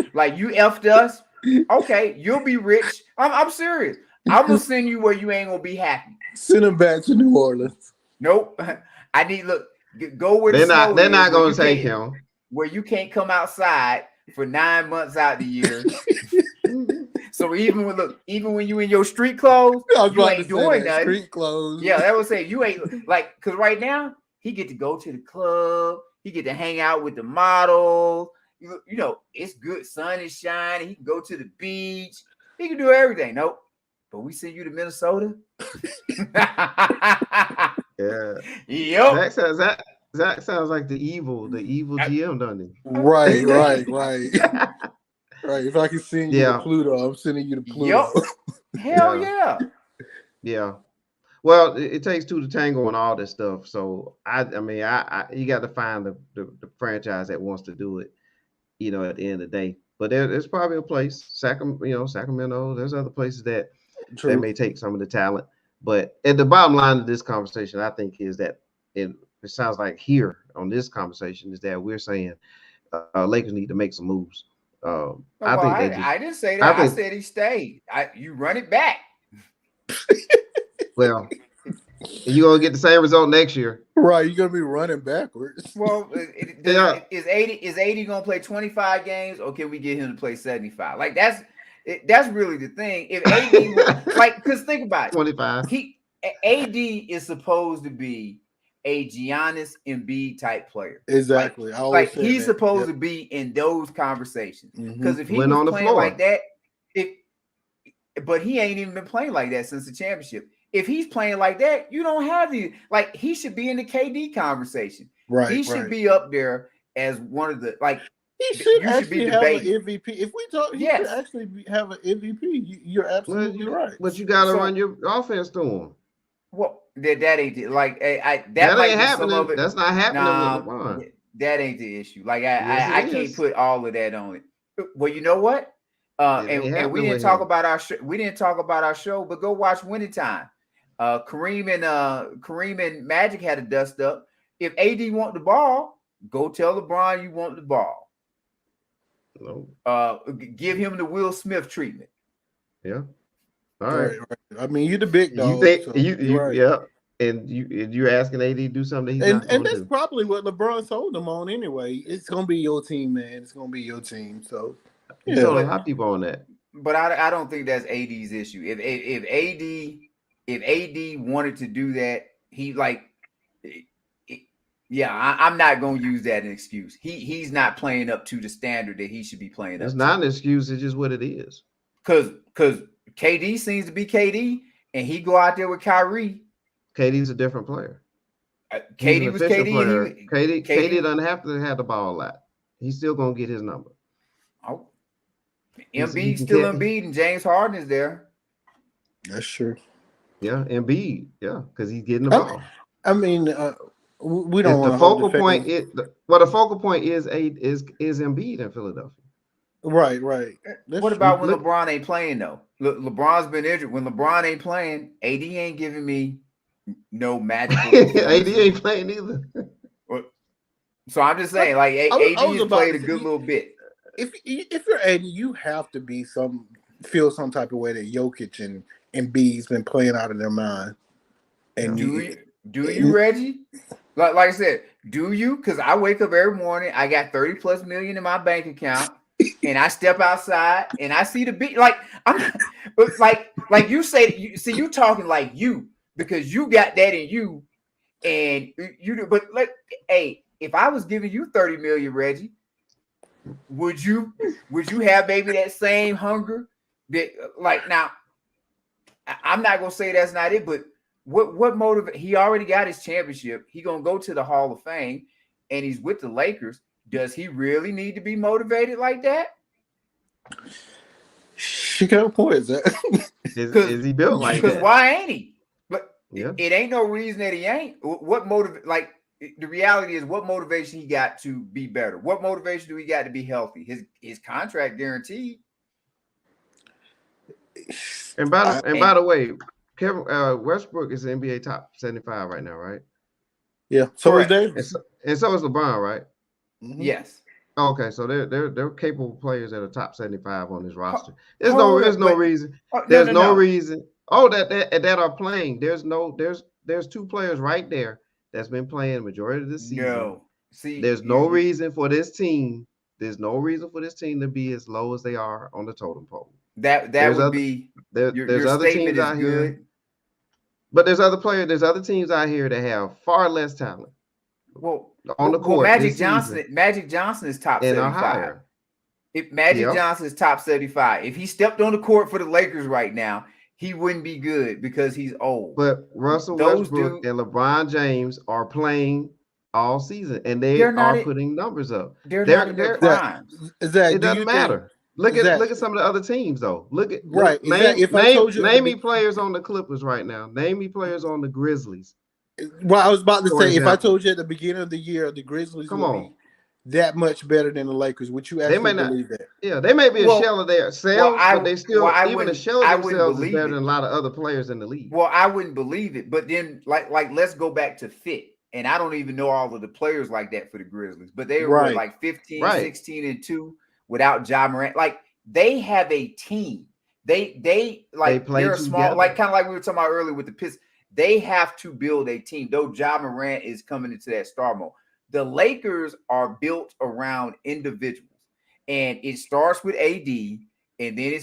effed us. Okay, you'll be rich. I'm serious. I'm gonna send you where you ain't gonna be happy. Send him back to New Orleans. Nope. I need go where the they're snow not is, gonna take him. where you can't come outside for 9 months out the year. So even when you in your street clothes, you ain't doing nothing. Street clothes. Yeah, that would say you ain't like because right now he get to go to the club, he get to hang out with the models. You know, it's good, sun is shining, he can go to the beach, he can do everything. Nope. But we send you to Minnesota. Yeah. Yep. Zach sounds like the evil GM, doesn't he? Right. Right. If I can send you to Pluto, I'm sending you to Pluto. Yep. Hell yeah. Yeah. Well, it takes two to tango and all this stuff. So I mean, you got to find the franchise that wants to do it, you know, at the end of the day. But there's probably a place, Sacramento. There's other places that they may take some of the talent. But at the bottom line of this conversation, I think, is that it sounds like here on this conversation is that we're saying Lakers need to make some moves. I didn't say that. I said he stayed. You run it back. Well, you're gonna get the same result next year, right? You're gonna be running backwards. Well, is 80 gonna play 25 games, or can we get him to play 75? Like that's really the thing. If AD because think about it, 25. AD is supposed to be a Giannis Embiid type player. Exactly. Like he's supposed to be in those conversations. Because if he was on the playing floor like that, but he ain't even been playing like that since the championship. If he's playing like that, you don't have he should be in the KD conversation. Right. He should be up there as one of the he should actually have an MVP. If we talk, he should actually have an MVP. You're absolutely right. But you got to run your offense to him. Well, that ain't that ain't happening. That's not happening with LeBron. That ain't the issue. Like I can't put all of that on it. Well, you know what? And we didn't talk about our show. We didn't talk about our show, but go watch Winning Time. Kareem and Magic had a dust up. If AD want the ball, go tell LeBron you want the ball. No. Give him the Will Smith treatment. Yeah. All right. I mean, you're the big dog. And you're asking AD to do something he's not and that's probably what LeBron told him on anyway. It's gonna be your team, man. It's gonna be your team. So he told a lot of people on that. But I don't think that's AD's issue. If AD wanted to do that, I'm not gonna use that as an excuse. He's not playing up to the standard that he should be playing. It's not an excuse. It's just what it is. Because KD seems to be KD, and he go out there with Kyrie. KD's a different player. KD was KD. KD doesn't have to have the ball a lot. He's still gonna get his number. Oh, Embiid still Embiid, and James Harden is there. That's true. Yeah, Embiid. Yeah, because he's getting the ball. I mean, we don't want the focal point. The focal point is Embiid in Philadelphia. Right. What about when LeBron ain't playing though? LeBron's been injured. When LeBron ain't playing, AD ain't giving me no magical. AD ain't playing either. So I'm just saying, like AD has played a good little bit. If you're AD, you have to be feel some type of way that Jokic and Embiid's been playing out of their mind. And do you, Reggie? Like I said, do you? Because I wake up every morning, I got 30+ million in my bank account, and I step outside and I see the beat. Like you say, you talking like you because you got that in you, and you do. But hey, if I was giving you 30 million, Reggie, would you have maybe that same hunger? That now, I'm not gonna say that's not it, but what motivate? He already got his championship. He gonna go to the Hall of Fame, and he's with the Lakers. Does he really need to be motivated like that? She got a point. Is he built like that? Because why ain't he? But yeah, it ain't no reason that he ain't. What motivate? Like the reality is, what motivation he got to be better? What motivation do he got to be healthy? His contract guaranteed. And by the way, Kevin Westbrook is the NBA top 75 right now, right? Yeah. So is Correct. Davis. And so is LeBron, right? Mhm. Yes. Okay, so they're capable players that are top 75 on this roster. There's Hold no up, but- reason. Oh, There's no no. reason. Oh, that are playing. There's two players right there that's been playing majority of the season. No. See, There's no reason for this team. There's no reason for this team to be as low as they are on the totem pole. that There's would other- be there's your other statement teams is out good. here. But there's other teams out here that have far less talent Well, on the court. Magic this Johnson. season Magic Johnson is top and are 75. higher. If Magic Yep. Johnson is top 75, if he stepped on the court for the Lakers right now, he wouldn't be good because he's old. But Russell Those Westbrook and LeBron James are playing all season, and they They're not are in- putting numbers up. They're They're- not in their they're- primes. Zach, It do you doesn't matter. Look Zach- at some of the other teams though. Right. If I Name, told you at name the me players on the Clippers right now. Name me players on the Grizzlies. Well, I was about to For say, if I example. told you at the beginning of the year the Grizzlies Come would on. be that much better than the Lakers, would you They actually may not. believe that? Yeah, they may be a Well- shell of themselves, but they still even a wouldn't- shell I of wouldn't themselves is believe better it. than a lot of other players in the league. Well, I wouldn't believe it, but then like let's go back to fit. And I don't even know all of the players like that for the Grizzlies, but they were Right. like 15, Right. 16-2 without Ja Morant. Like they have a team. They like play they're a small, together. like kind of like we were talking about earlier with the Pistons. They have to build a team. Though Ja Morant is coming into that star mode. The Lakers are built around individuals, and it starts with AD, and then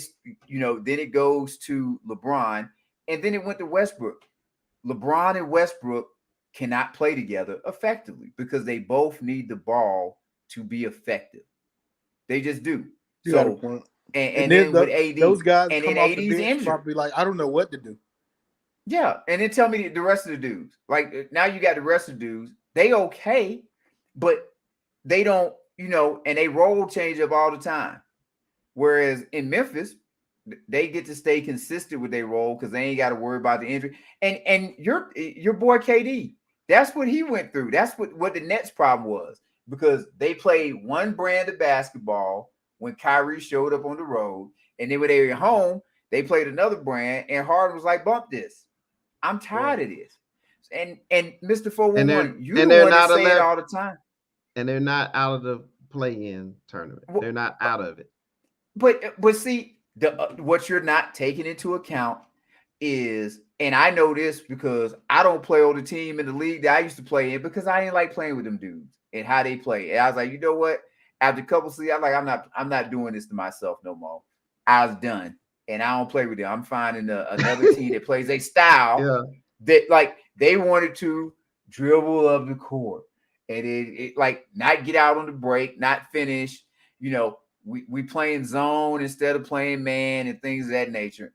then it goes to LeBron, and then it went to Westbrook. LeBron and Westbrook cannot play together effectively because they both need the ball to be effective. They just do. You got a So point. and then with AD, those guys and come then off the AD's bench injured. probably like, I don't know what to do. Yeah, and then tell me the rest of the dudes. Like now you got the rest of the dudes. They okay, but they don't, and they role change up all the time. Whereas in Memphis, they get to stay consistent with their role because they ain't got to worry about the injury. And your boy KD, that's what he went through. That's what the Nets' problem was because they played one brand of basketball when Kyrie showed up on the road, and then when they were at home, they played another brand, and Harden was like, "Bump this. I'm tired of this." And Mr. 411, you and the they're one that not say it allowed- all the time. And they're not out of the play-in tournament. Well, They're not out of it. But see, what you're not taking into account is, and I know this because I don't play on the team in the league that I used to play in because I didn't like playing with them dudes and how they play. And I was like, you know what? After a couple of seasons, I'm not doing this to myself no more. I was done, and I don't play with them. I'm finding another team that plays a style that like they wanted to dribble up the court and it like not get out on the break, not finish. We playing zone instead of playing man and things of that nature.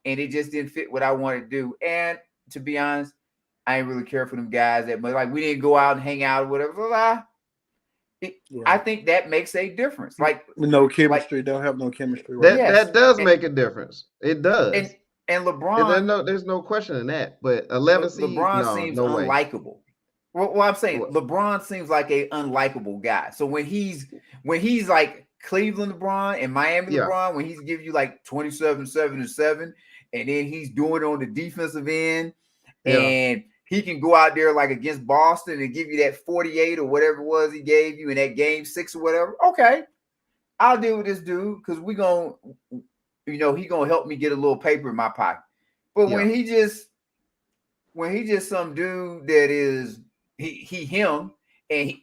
And it just didn't fit what I wanted to do. And to be honest, I ain't really care for them guys that much. Like we didn't go out and hang out or whatever. I think that makes a difference. Like no chemistry, don't have no chemistry. That, Yes. that does make a difference. It does. And LeBron, there's no question in that. But 11 seed, LeBron seems no way. unlikable. Well, I'm saying LeBron seems like a unlikable guy. So when he's like Cleveland LeBron and Miami LeBron, when he's giving you like 27, 7, and 7, and then he's doing it on the defensive end, and he can go out there like against Boston and give you that 48 or whatever it was he gave you in that game 6 or whatever. Okay, I'll deal with this dude because he gonna help me get a little paper in my pocket. But when he just some dude that is him and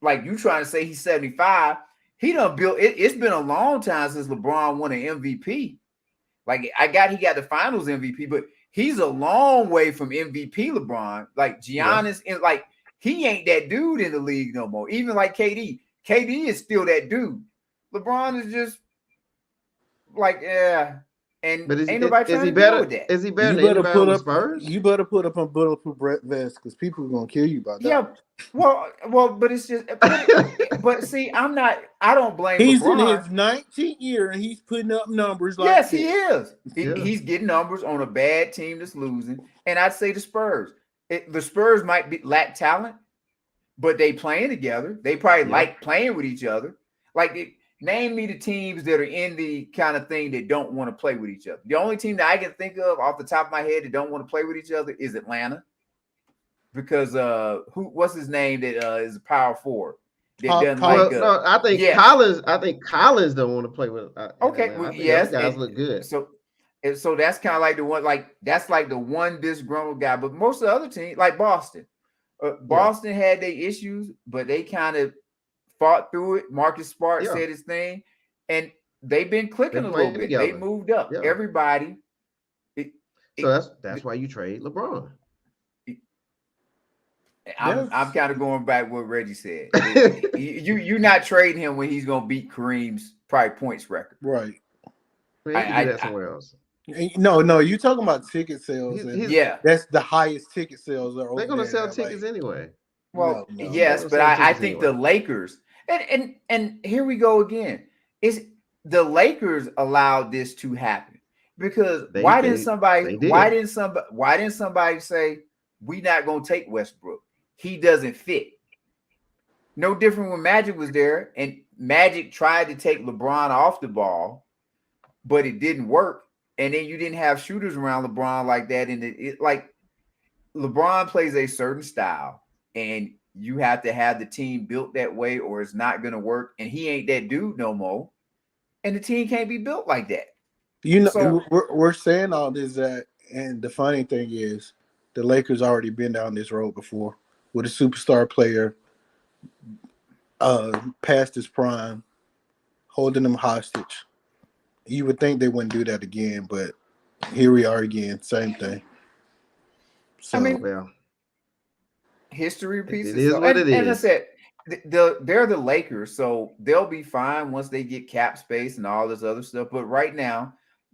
like you trying to say he's 75, he done built it. It's been a long time since LeBron won an MVP. Like he got the finals MVP, but he's a long way from MVP LeBron. Like Giannis, and like he ain't that dude in the league no more. Even like KD. KD is still that dude. LeBron is just like, and But ain't nobody trying to deal with that. Is he better than anybody on the Spurs? You better put up a bulletproof vest because people are gonna kill you about that. Yeah, well, but it's just, but see, I don't blame He's LeBron. in his 19th year and he's putting up numbers like Yes, this. he is. He's getting numbers on a bad team that's losing, and I'd say the Spurs. The Spurs might lack talent, but they playing together. They probably Yeah. like playing with each other. Like, name me the teams that are in the kind of thing that don't want to play with each other. The only team that I can think of off the top of my head that don't want to play with each other is Atlanta. Because what's his name that is a power forward that doesn't Well, like no, I think yeah. Collins don't want to play with. Okay, Atlanta. well, I think yes, the other guys look good. So that's kind of like the one, like that's like the one disgruntled guy. But most of the other teams, like Boston, Boston had their issues, but they kind of fought through it. Marcus Smart said his thing, and they've been clicking a little bit. Together. They moved up. Yeah. Everybody. So that's why you trade LeBron. I'm kind of going back what Reggie said. You're not trading him when he's gonna beat Kareem's probably points record. Right. Man, he can do that somewhere else. No, you talking about ticket sales. Yeah, that's the highest ticket sales. They're going to sell tickets anyway. Well, yes, but I think the Lakers and here we go again. Is the Lakers allowed this to happen because why didn't somebody say we not going to take Westbrook? He doesn't fit. No different when Magic was there, and Magic tried to take LeBron off the ball, but it didn't work. And then you didn't have shooters around LeBron like that. And like LeBron plays a certain style, and you have to have the team built that way, or it's not going to work. And he ain't that dude no more. And the team can't be built like that. You know, so, we're saying all this and the funny thing is, the Lakers already been down this road before with a superstar player, past his prime, holding them hostage. You would think they wouldn't do that again, but here we are again, same thing. So, I mean, history repeats itself. It is what it is. And I said, they're the Lakers, so they'll be fine once they get cap space and all this other stuff. But right now,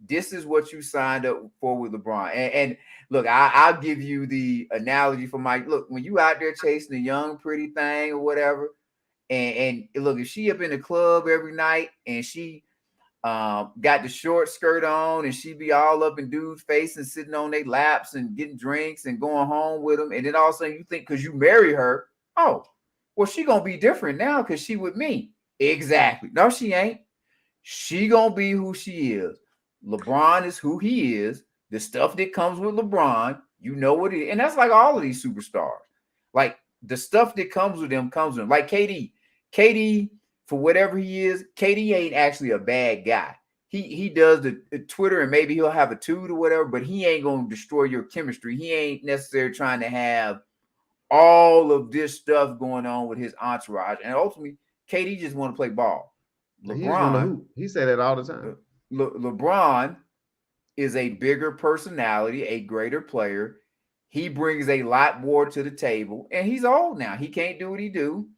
this is what you signed up for with LeBron. And look, I'll give you the analogy for when you out there chasing a young, pretty thing or whatever, and look, if she up in the club every night and she got the short skirt on and she be all up in dudes' face and sitting on their laps and getting drinks and going home with them, and then all of a sudden you think because you marry her, oh, well, she gonna be different now because she with me. Exactly. No, she ain't. She gonna be who she is. LeBron is who he is. The stuff that comes with LeBron, you know what it is. And that's like all of these superstars. Like the stuff that comes with them comes with them. Like KD. KD, for whatever he is, KD ain't actually a bad guy. He does the Twitter and maybe he'll have a toot or whatever, but he ain't gonna destroy your chemistry. He ain't necessarily trying to have all of this stuff going on with his entourage. And ultimately, KD just want to play ball. LeBron, he said that all the time. LeBron is a bigger personality, a greater player. He brings a lot more to the table, and he's old now. He can't do what he do.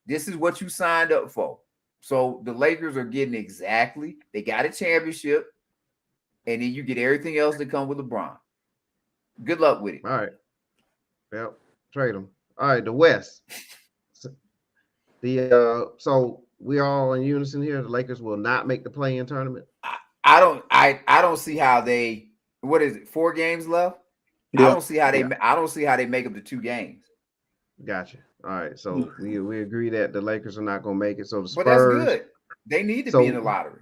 This is what you signed up for. So the Lakers are getting exactly. They got a championship, and then you get everything else that comes with LeBron. Good luck with it. All right. Yep. Trade them. All right. The West. So we all in unison here. The Lakers will not make the play-in tournament. I don't see how they. What is it? 4 games left. Yeah. I don't see how they make up the 2 games. Gotcha. All right. So we agree that the Lakers are not going to make it. So the Spurs. But that's good. They need to be in the lottery.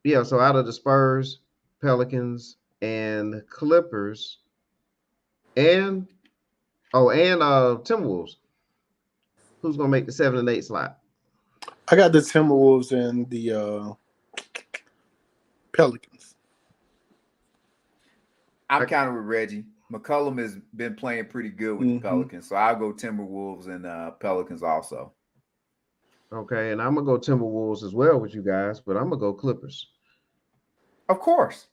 Yeah. So out of the Spurs, Pelicans, and Clippers, and Timberwolves, who's going to make the 7 and 8 slot? I got the Timberwolves and the Pelicans. I'm kind of with Reggie. McCollum has been playing pretty good with the Pelicans, so I'll go Timberwolves and Pelicans also. Okay, and I'm gonna go Timberwolves as well with you guys, but I'm gonna go Clippers. Of course.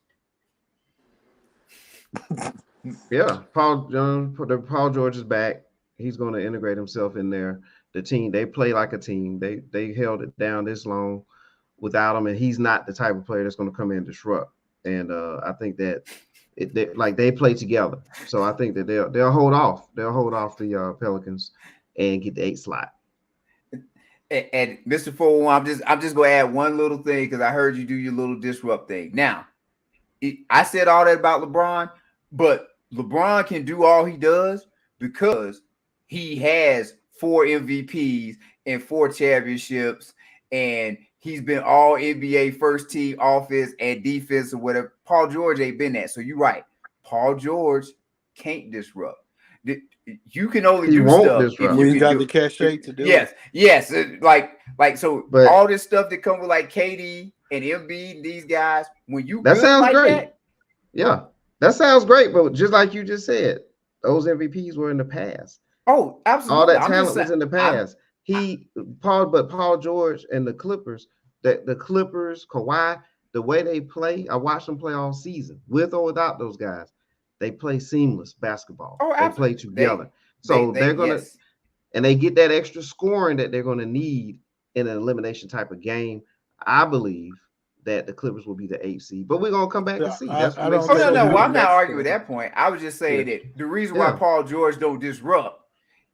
Yeah, Paul George is back. He's going to integrate himself in there. The team, they play like a team. They held it down this long without him, and he's not the type of player that's going to come in and disrupt. And I think that they play together. So I think that they'll hold off. They'll hold off the Pelicans and get the 8 slot. And Mr. 401, I'm just going to add one little thing because I heard you do your little disrupt thing. Now, I said all that about LeBron, but LeBron can do all he does because he has 4 MVPs and 4 championships, and he's been all NBA first team offense and defense or whatever. Paul George ain't been that. So you're right. Paul George can't disrupt. You can only He do won't stuff disrupt. if When you you can got do the it. cachet to do Yes, it. yes. Like so But- all this stuff that come with like KD and Embiid and these guys, when you That good sounds like great. that, Yeah, that sounds great. But just like you just said, those MVPs were in the past. oh, absolutely. All that I'm talent just was in the past. Paul George and the Clippers, the Clippers, Kawhi, the way they play, I watched them play all season, with or without those guys. They play seamless basketball. Oh, they play absolutely. together. So they're gonna yes. and they get that extra scoring that they're gonna need in an elimination type of game. I believe that the Clippers will be the 8th seed, but we're gonna come back and see. That's I what don't makes Oh it no, so no. think Well, good. I'm not arguing with that point. I was just saying Yeah. that the reason why Yeah. Paul George don't disrupt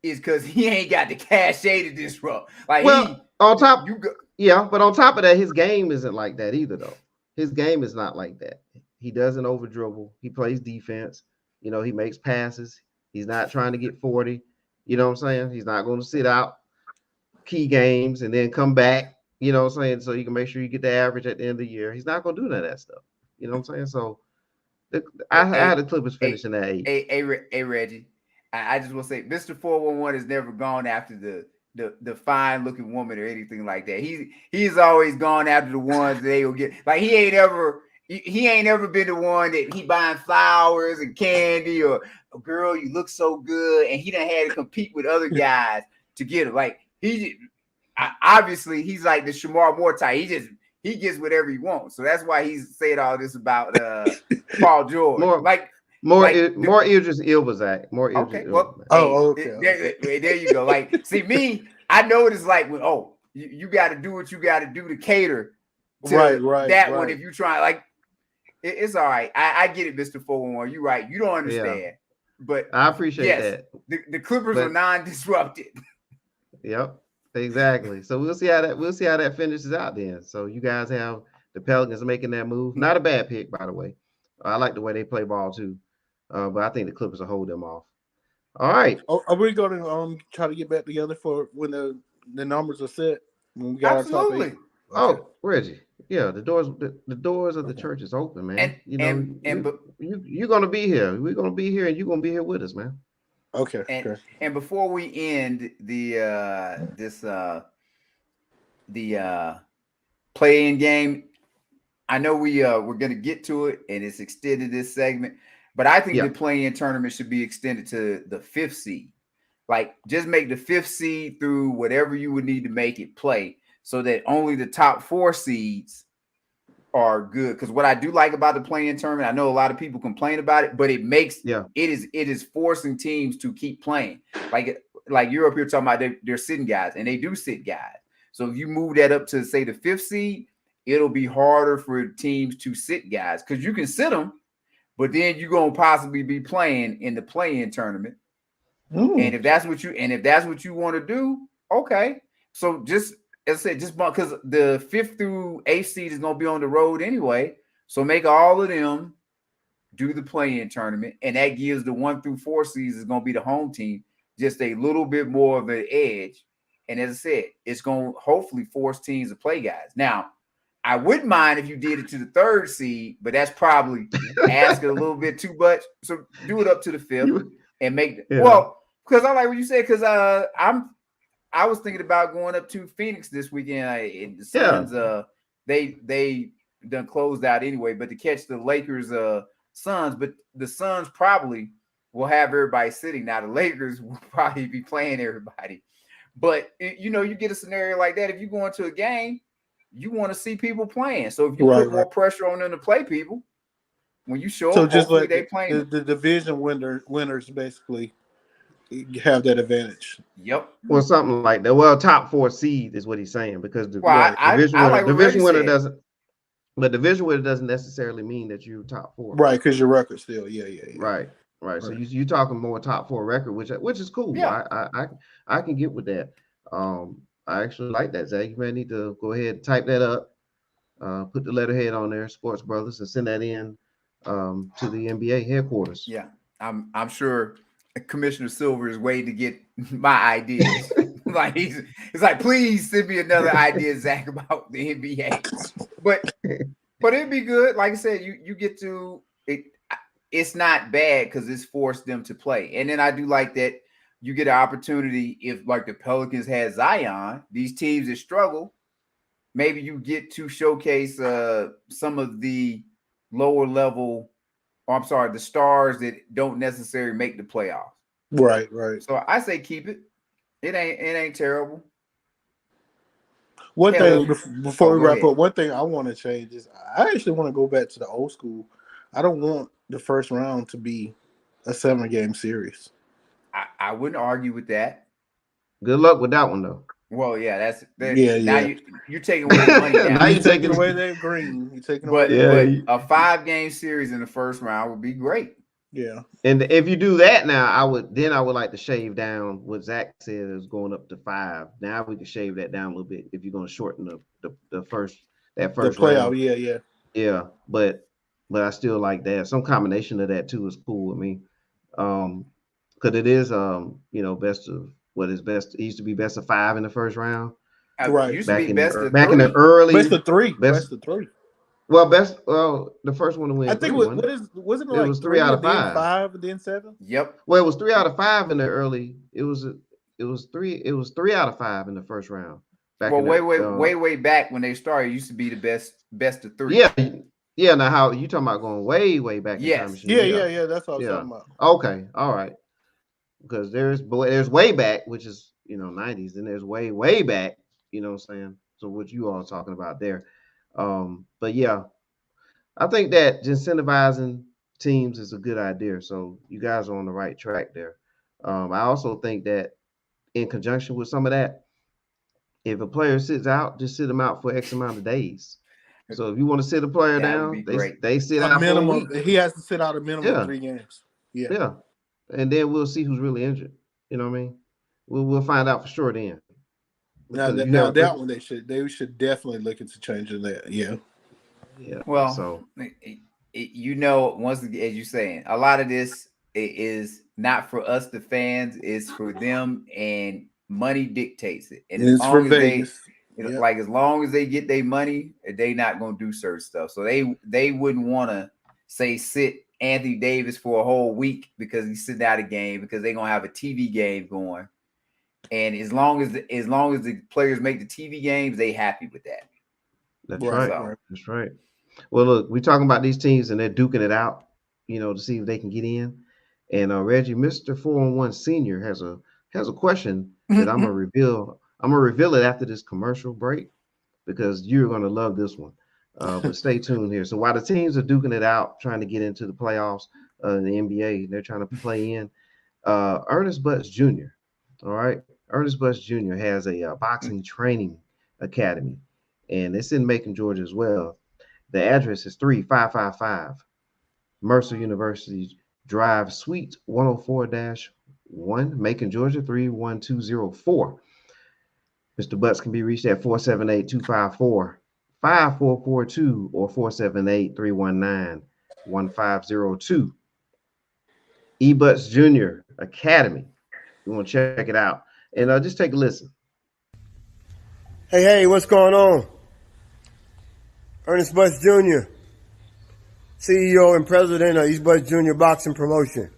is because he ain't got the cachet to disrupt. Like Well, on top, you go, yeah, but on top of that, his game isn't like that either, though. His game is not like that. He doesn't over dribble. He plays defense. You know, he makes passes. He's not trying to get 40. You know what I'm saying? He's not going to sit out key games and then come back. You know what I'm saying? So you can make sure you get the average at the end of the year. He's not going to do none of that stuff. You know what I'm saying? So I had the Clippers finishing at 8. Hey, Reggie. I just want to say, Mr. 411 has never gone after the fine looking woman or anything like that. He's always gone after the ones that they will get. Like he ain't ever been the one that he buying flowers and candy or oh, girl, you look so good, and he done had to compete with other guys to get it. Like obviously he's like the Shamar Moore type. He gets whatever he wants. So that's why he's saying all this about Paul George. More Idris Elba, more Idris Okay, Elba. well, okay. there you go. Like, see me, I know what it's like when you got to do what you got to do to cater to that one. If you try, like, it's all right. I get it, Mr. 411. You're right. You don't understand, but I appreciate that. The Clippers are non-disrupted. Yep, exactly. So we'll see how that finishes out then. So you guys have the Pelicans making that move. Not a bad pick, by the way. I like the way they play ball too. But I think the Clippers will hold them off. All right. Are we going to try to get back together for when the numbers are set? When we got Absolutely. Our top 8? Okay. Oh, Reggie. Yeah, the doors of the church is open, man. You're gonna be here. We're gonna be here, and you're gonna be here with us, man. Okay. And before we end the play-in game, I know we're gonna get to it, and it's extended this segment, but I think the play-in tournament should be extended to the 5th seed. Like, just make the 5th seed through whatever you would need to make it play, so that only the top 4 seeds are good. Because what I do like about the play-in tournament, I know a lot of people complain about it, but it makes it is forcing teams to keep playing. Like you're up here talking about they're sitting guys, and they do sit guys. So if you move that up to say the 5th seed, it'll be harder for teams to sit guys because you can sit them, but then you're gonna possibly be playing in the play-in tournament. And if that's what you want to do, okay. So just as I said, just because the 5th through 8th seed is gonna be on the road anyway, so make all of them do the play-in tournament, and that gives the 1 through 4 seeds is gonna be the home team just a little bit more of an edge. And as I said, it's gonna hopefully force teams to play guys. Now, I wouldn't mind if you did it to the 3rd seed, but that's probably asking a little bit too much. So do it up to the 5th and make well, because I like what you said, because I was thinking about going up to Phoenix this weekend. And the Suns, they done closed out anyway, but to catch the Lakers Suns, but the Suns probably will have everybody sitting. Now the Lakers will probably be playing everybody. But you get a scenario like that. If you go into a game, you want to see people playing. So if you put more pressure on them to play people, when you show up, just like they playing the division winners basically have that advantage. Yep. Well, something like that. Well, top 4 seed is what he's saying, because the division winner doesn't. But division winner doesn't necessarily mean that you're top 4. Right, because your record still, Right. So you talking more top 4 record, which is cool. Yeah. I can get with that. I actually like that, Zach. You may need to go ahead and type that up, put the letterhead on there, Sports Brothers, and send that in to the NBA headquarters. Yeah, I'm sure Commissioner Silver is waiting to get my ideas. Like it's like, please send me another idea, Zach, about the NBA. But it'd be good. Like I said, you get to it. It's not bad because it's forced them to play. And then I do like that you get an opportunity if like the Pelicans had Zion, these teams that struggle, maybe you get to showcase some of the lower level, the stars that don't necessarily make the playoffs. Right. So I say keep it. It ain't terrible. One Hell, thing before we wrap ahead. up, one thing I want to change is I actually want to go back to the old school. I don't want the first round to be a 7-game series. I wouldn't argue with that. Good luck with that one, though. Well, yeah, now Yeah. you're taking away the money now. Now You're taking away that green. You're taking away But a 5-game series in the first round would be great. Yeah. And if you do that now, I would like to shave down what Zach said is going up to 5. Now we can shave that down a little bit if you're going to shorten the first playoff. round. Yeah. But I still like that. Some combination of that too is cool with me. Because it is best of what is best. It used to be best of 5 in the first round. Right. Used to be best of back 3. in the early Best of 3. Best of 3. Well, the first one to win. I think wasn't it like 3 out of 5. Then 5 and then 7? Yep. Well, it was 3 out of 5 in the early. It was 3 out of 5 in the first round. Way back when they started, it used to be the best of 3. Yeah. Now, how you talking about going way back? Yes. In time machine? Yeah. That's what I'm talking about. Okay. All right. Because there's way back, which is 90s, and there's way back. You know what I'm saying? So what you all talking about there? But yeah, I think that incentivizing teams is a good idea. So you guys are on the right track there. I also think that in conjunction with some of that, if a player sits out, just sit them out for X amount of days. So if you want to sit a player down, they sit out minimum. for a week. He has to sit out a minimum of 3 games. Yeah. And then we'll see who's really injured. You know what I mean? We'll find out for sure then. Now that one they should definitely look into changing that. Yeah. Well, so once again, as you're saying, a lot of this is not for us, the fans. It's for them, and money dictates it. And it's for Vegas. As long as they get their money, they not gonna do certain stuff. So they wouldn't want to say sit Anthony Davis for a whole week because he's sitting out a game because they're gonna have a TV game going. And as long as the players make the TV games, they happy with that. That's right. That's right. Well, look, we're talking about these teams and they're duking it out, to see if they can get in. And Reggie, Mr. 4-on-1 Senior has a question that I'm gonna reveal. I'm gonna reveal it after this commercial break because you're gonna love this one. But stay tuned here. So while the teams are duking it out, trying to get into the playoffs in the NBA, they're trying to play in. Ernest Butts Jr. All right. Ernest Butts Jr. has a boxing training academy, and it's in Macon, Georgia as well. The address is 3555 Mercer University Drive, Suite 104-1, Macon, Georgia 31204. Mr. Butts can be reached at 478-254-5442 or 478-319-1502. E. Butts Jr. Academy. You want to check it out. And just take a listen. Hey, what's going on? Ernest Butts Jr., CEO and president of East Butts Jr. Boxing Promotion.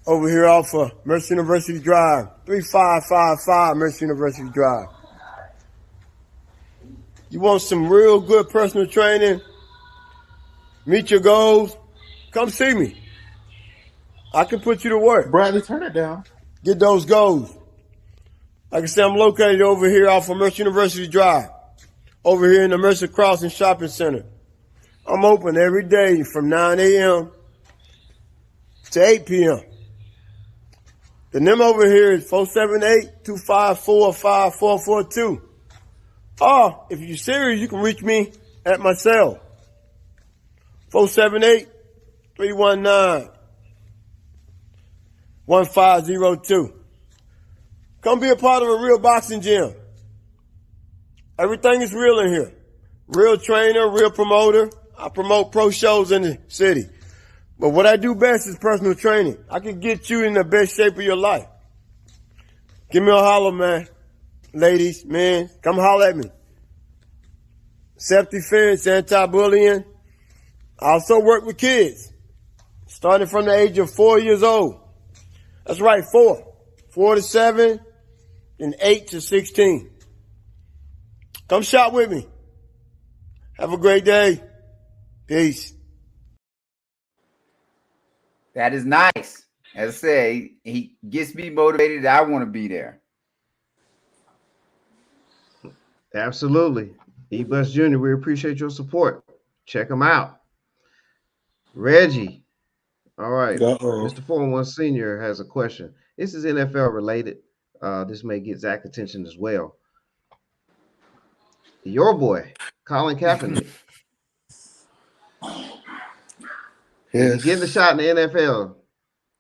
Over here off of Mercer University Drive, 3555 Mercer University Drive. You want some real good personal training? Meet your goals? Come see me. I can put you to work. Bradley, turn it down. Get those goals. Like I said, I'm located over here off of Mercer University Drive, over here in the Mercer Crossing Shopping Center. I'm open every day from 9 a.m. to 8 p.m. The number over here is 478-254-5442. Or, if you're serious, you can reach me at my cell, 478-319-1502. Come be a part of a real boxing gym. Everything is real in here. Real trainer, real promoter. I promote pro shows in the city. But what I do best is personal training. I can get you in the best shape of your life. Give me a holler, man. Ladies, men, come holler at me. Self-defense, anti-bullying. I also work with kids, starting from the age of 4 years old. That's right, 4. 4 to 7, and 8 to 16. Come shop with me. Have a great day. Peace. That is nice. As I say, he gets me motivated. I want to be there. Absolutely. E-Bus Jr., we appreciate your support. Check him out. Reggie. All right. Uh-oh. Mr. 401 Senior has a question. This is NFL related. This may get Zach's attention as well. Your boy, Colin Kaepernick. Is he getting a shot in the NFL?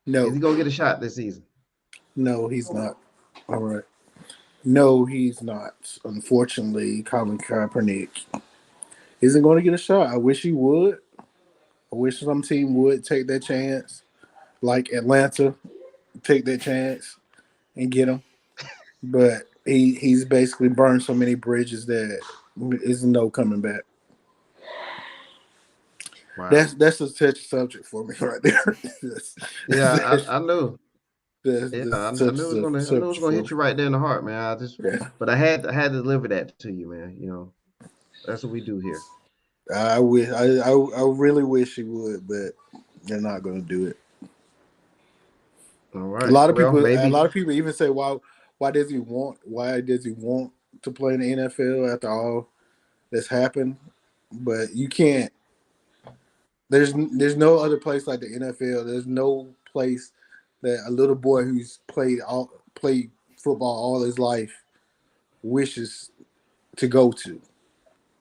No. Is he going to get a shot this season? No, he's not. All right. No, he's not. Unfortunately, Colin Kaepernick isn't going to get a shot. I wish he would. I wish some team would take that chance, like Atlanta, take that chance and get him. But he's basically burned so many bridges that is no coming back. Wow. That's a touchy subject for me right there. I knew. I knew it was gonna hit you right there in the heart, man. But I had to deliver that to you, man. You know, that's what we do here. I really wish he would, but they're not going to do it. All right. A lot of people even say, why does he want to play in the NFL after all that's happened? But you can't. There's no other place like the NFL. There's no place that a little boy who's played football all his life wishes to go to.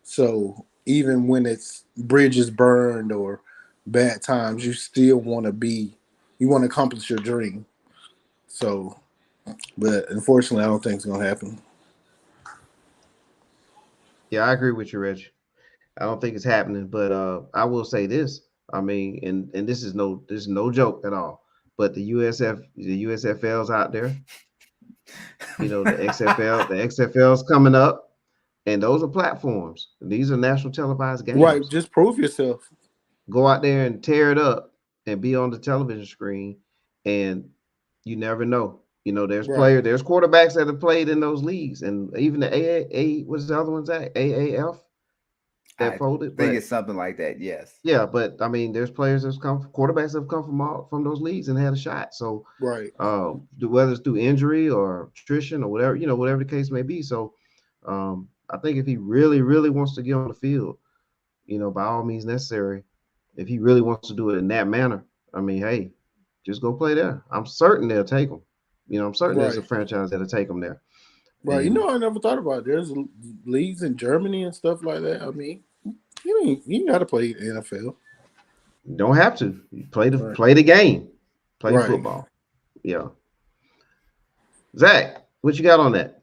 So even when it's bridges burned or bad times, you still want to accomplish your dream. So, but unfortunately, I don't think it's going to happen. Yeah, I agree with you, Reg. I don't think it's happening, but I will say this. I mean, and this is no joke at all. But the USFL's out there. You know, the XFL's coming up, and those are platforms. These are national televised games. Right, just prove yourself. Go out there and tear it up and be on the television screen, and you never know. You know, there's quarterbacks that have played in those leagues, and even the what's the other one's at? AAF that folded. I think it's something like that. Yes. Yeah, but I mean, there's quarterbacks that have come from those leagues and had a shot. So right, whether it's through injury or attrition or whatever, you know, whatever the case may be. So I think if he really, really wants to get on the field, you know, by all means necessary, if he really wants to do it in that manner, I mean, hey, just go play there. I'm certain they'll take him. You know, I'm certain there's a franchise that'll take him there. Right. You know, I never thought about it. There's leagues in Germany and stuff like that. I mean, you ain't got to play NFL. You don't have to. You play the game. Play football. Yeah. Zach, what you got on that?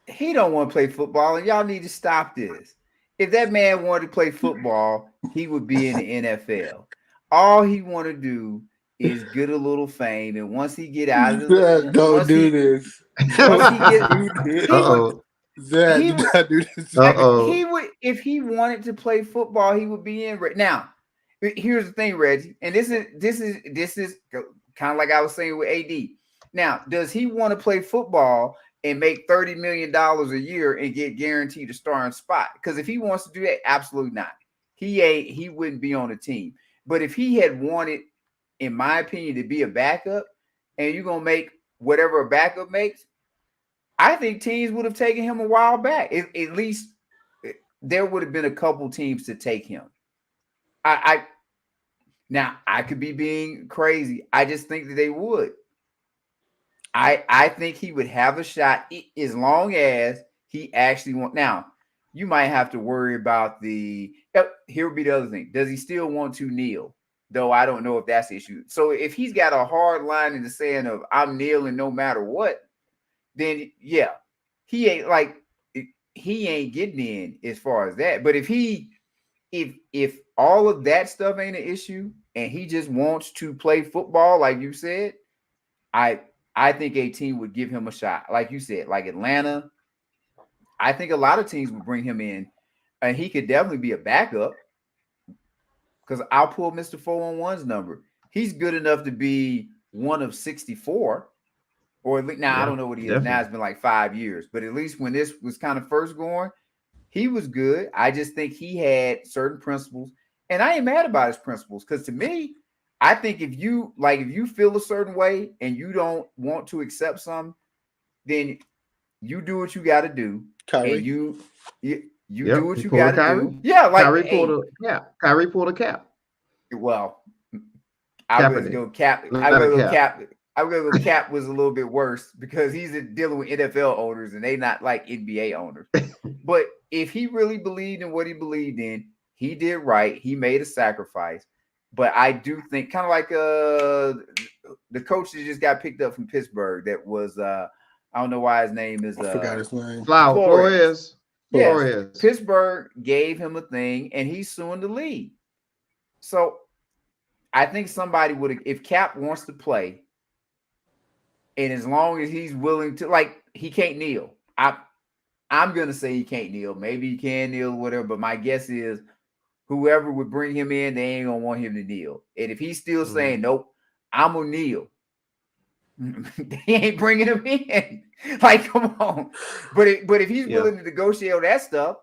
He don't want to play football, and y'all need to stop this. If that man wanted to play football, he would be in the NFL. All he want to do is get a little fame, and once he get out of the don't do this. Once he get, Zach, do not do this. He would, if he wanted to play football, he would be in. Now, here's the thing, Reggie, and this is kind of like I was saying with AD. Now, does he want to play football and make $30 million a year and get guaranteed a starting spot? Because if he wants to do that, absolutely not. He wouldn't be on the team. But if he had wanted, in my opinion, to be a backup, and you're gonna make whatever a backup makes, I think teams would have taken him a while back. At least there would have been a couple teams to take him. Now I could be being crazy. I just think that they would. I think he would have a shot as long as he actually want. Now, you might have to worry about here would be the other thing. Does he still want to kneel? Though I don't know if that's the issue. So if he's got a hard line in the sand of I'm kneeling no matter what, then yeah, he ain't getting in as far as that. But if he if all of that stuff ain't an issue and he just wants to play football, like you said, I think a team would give him a shot. Like you said, like Atlanta, I think a lot of teams would bring him in, and he could definitely be a backup. Because I'll pull Mr. 411's number. He's good enough to be one of 64, or at least now I don't know what he is now. It's been like 5 years, but at least when this was kind of first going, he was good. I just think he had certain principles, and I ain't mad about his principles because to me, I think if you feel a certain way and you don't want to accept something, then you do what you got to do, Kyrie. and you do what he you pulled a got to Kyrie. do. Yeah, like Kyrie pulled a cap. Kyrie pulled a cap. Well, I was going cap. I was going to go cap was a little bit worse because he's dealing with NFL owners and they not like NBA owners. But if he really believed in what he believed in, he did right. He made a sacrifice. But I do think kind of like the coach that just got picked up from Pittsburgh. That was I don't know why his name is. I forgot his name. Flores. Yes. Flores. Pittsburgh gave him a thing, and he's suing the league. So I think somebody would, if Cap wants to play, and as long as he's willing to, like, he can't kneel. I'm gonna say he can't kneel. Maybe he can kneel or whatever, but my guess is whoever would bring him in, they ain't gonna want him to kneel. And if he's still saying, nope, I'm gonna kneel, they ain't bringing him in. Like, come on. But if he's willing to negotiate all that stuff,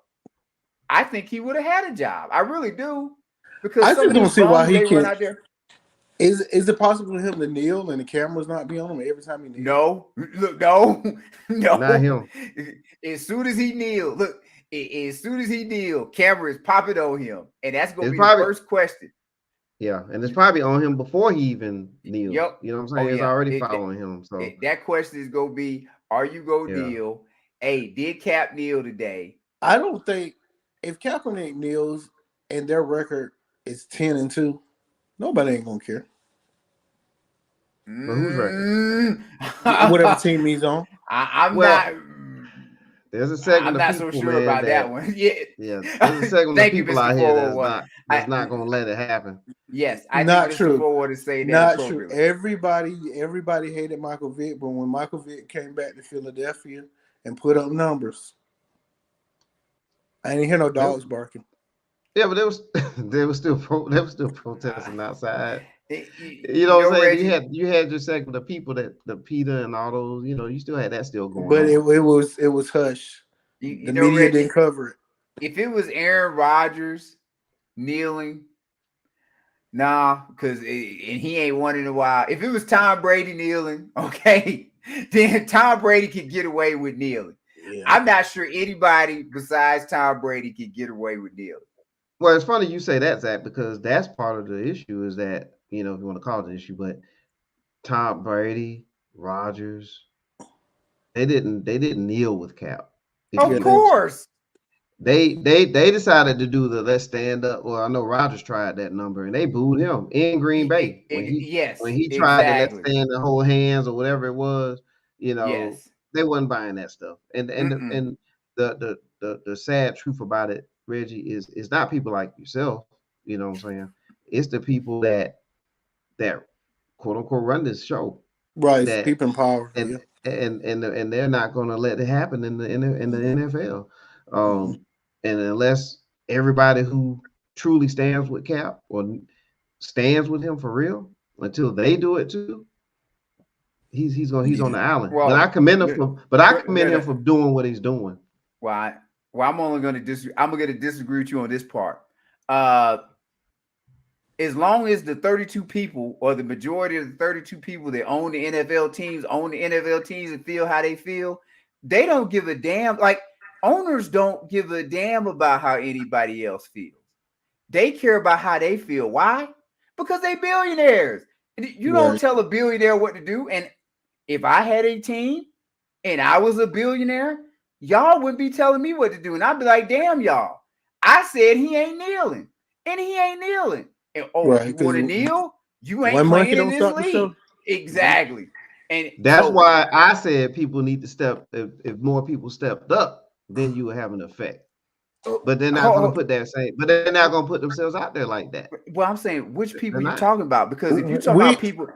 I think he would have had a job. I really do. Because I just don't see why he can't. Out there. Is it possible for him to kneel and the cameras not be on him every time he kneels? No, look, no, not him. As soon as he kneel, camera is popping on him, and that's gonna be the first question. Yeah, and it's probably on him before he even kneels. Yep. You know what I'm saying? It's already following him. So that question is gonna be: are you gonna kneel? Hey, did Cap kneel today? I don't think if Kaepernick kneels and their record is 10-2, nobody ain't gonna care. But who's record? Whatever team he's on. I'm not. There's a segment. I'm not so sure about that one. Yeah. There's a segment of people out here that's not going to let it happen. Yes, I not think true. Forward is saying not that true. Everybody hated Michael Vick, but when Michael Vick came back to Philadelphia and put up numbers, I didn't hear no dogs barking. Yeah, but they were still protesting outside. You know what I'm saying? You had your segment of people that the Peter and all those, you still had that still going but on. It was hush. The media Reggie, didn't cover it. If it was Aaron Rodgers kneeling, nah, because he ain't won in a while. If it was Tom Brady kneeling, okay, then Tom Brady could get away with kneeling. Yeah. I'm not sure anybody besides Tom Brady could get away with kneeling. Well, it's funny you say that, Zach, because that's part of the issue is that, if you want to call it an issue, but Tom Brady, Rodgers, they didn't kneel with Cap. Of course. They decided to do the let's stand up. Well, I know Rodgers tried that number and they booed him in Green Bay. When he tried to let's stand and hold hands or whatever it was, they wasn't buying that stuff. And the sad truth about it, Reggie, is not people like yourself, you know what I'm saying? It's the people that quote unquote run this show. Right, people in power. And they're not gonna let it happen in the NFL. And unless everybody who truly stands with Cap or stands with him for real, until they do it too, he's on the island. Well, but I commend him for doing what he's doing. Well, I'm going to disagree with you on this part. As long as the 32 people or the majority of the 32 people that own the NFL teams and feel how they feel, they don't give a damn. Like, owners don't give a damn about how anybody else feels. They care about how they feel. Why? Because they billionaires. You don't tell a billionaire what to do. And if I had a team and I was a billionaire, y'all wouldn't be telling me what to do. And I'd be like, damn, y'all. I said he ain't kneeling. And he ain't kneeling. And you want to kneel? You ain't playing in this league. Exactly. And that's why I said people need to step. If more people stepped up, then you would have an effect. But they're not going to put that same. But they're not going to put themselves out there like that. Well, I'm saying which people They're you not. talking about? Because if you talking about people,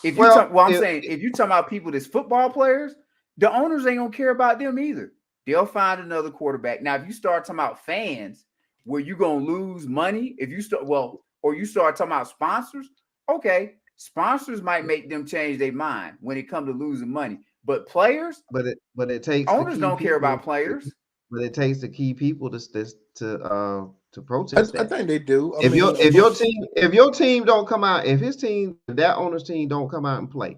if you I'm saying if you talking about people that's football players, the owners ain't gonna care about them either. They'll find another quarterback. Now, if you start talking about fans, where you gonna lose money, if you start or you start talking about sponsors, okay, sponsors might make them change their mind when it comes to losing money. But players, but it takes owners don't care about players. But it takes the key people to protest that. I think they do. If your team don't come out, if that owner's team don't come out and play,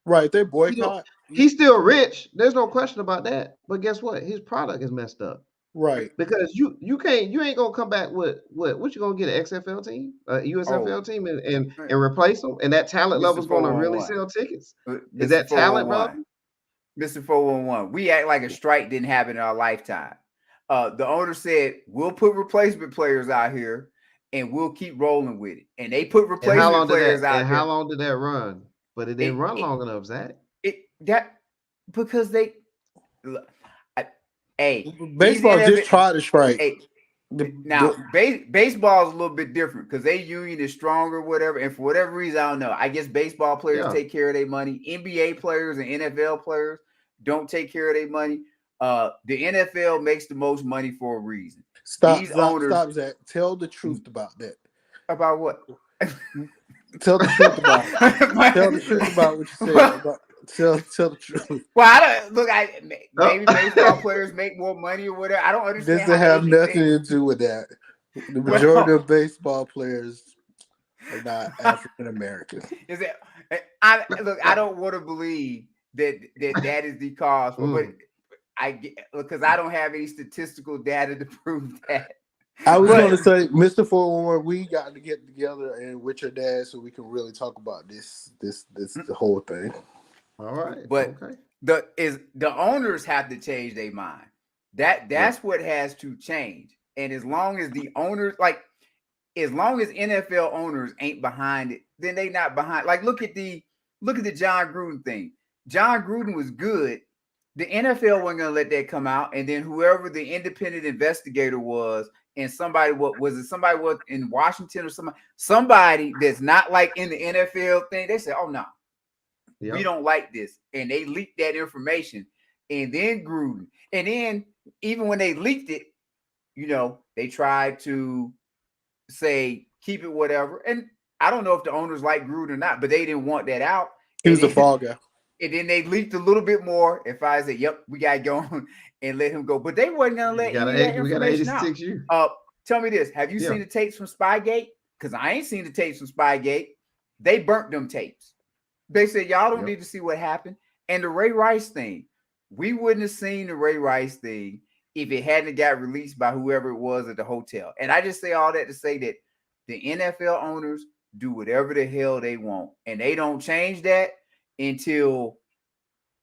right? They boycott. He's still rich. There's no question about that. But guess what? His product is messed up. Right. Because you ain't gonna come back with what you gonna get, an XFL team, a USFL team, and replace them, and that talent level's gonna really sell tickets. Is that talent, bro? Mr. 411, we act like a strike didn't happen in our lifetime. The owner said, we'll put replacement players out here and we'll keep rolling with it. And they put replacement players out there. How long did that run? But it didn't run long enough, Zach. Because they baseball just tried to strike. Baseball is a little bit different because their union is stronger, whatever. And for whatever reason, I don't know. I guess baseball players take care of their money. NBA players and NFL players don't take care of their money. The NFL makes the most money for a reason. Stop, Zach. Tell the truth about that. About what? Tell the truth about it. Tell the truth about what you said. Tell the truth. Well, I don't look. Maybe baseball players make more money or whatever. I don't understand. This doesn't have nothing to do with that. The majority of baseball players are not African American. Is it? I don't want to believe that is the cause, but because I don't have any statistical data to prove that. I was going to say, Mr. 411, we got to get together and with your dad so we can really talk about this the whole thing. All right, but the owners have to change their mind. That's what has to change. And as long as the owners, as long as NFL owners ain't behind it, then they not behind. Like look at the John Gruden thing. John Gruden was good. The NFL wasn't gonna let that come out, and then whoever the independent investigator was, and somebody was in Washington or somebody that's not like in the NFL thing, they said, "Oh no, we don't like this," and they leaked that information, and then Gruden, and then even when they leaked it, they tried to say keep it whatever, and I don't know if the owners like Gruden or not, but they didn't want that out. He was a ball guy. And then they leaked a little bit more. If I said, "Yep, we got to go on and let him go," but they wasn't gonna let that information out. Tell me this: have you seen the tapes from Spygate? Because I ain't seen the tapes from Spygate. They burnt them tapes. They said y'all don't need to see what happened. And the Ray Rice thing, we wouldn't have seen the Ray Rice thing if it hadn't got released by whoever it was at the hotel. And I just say all that to say that the NFL owners do whatever the hell they want, and they don't change that until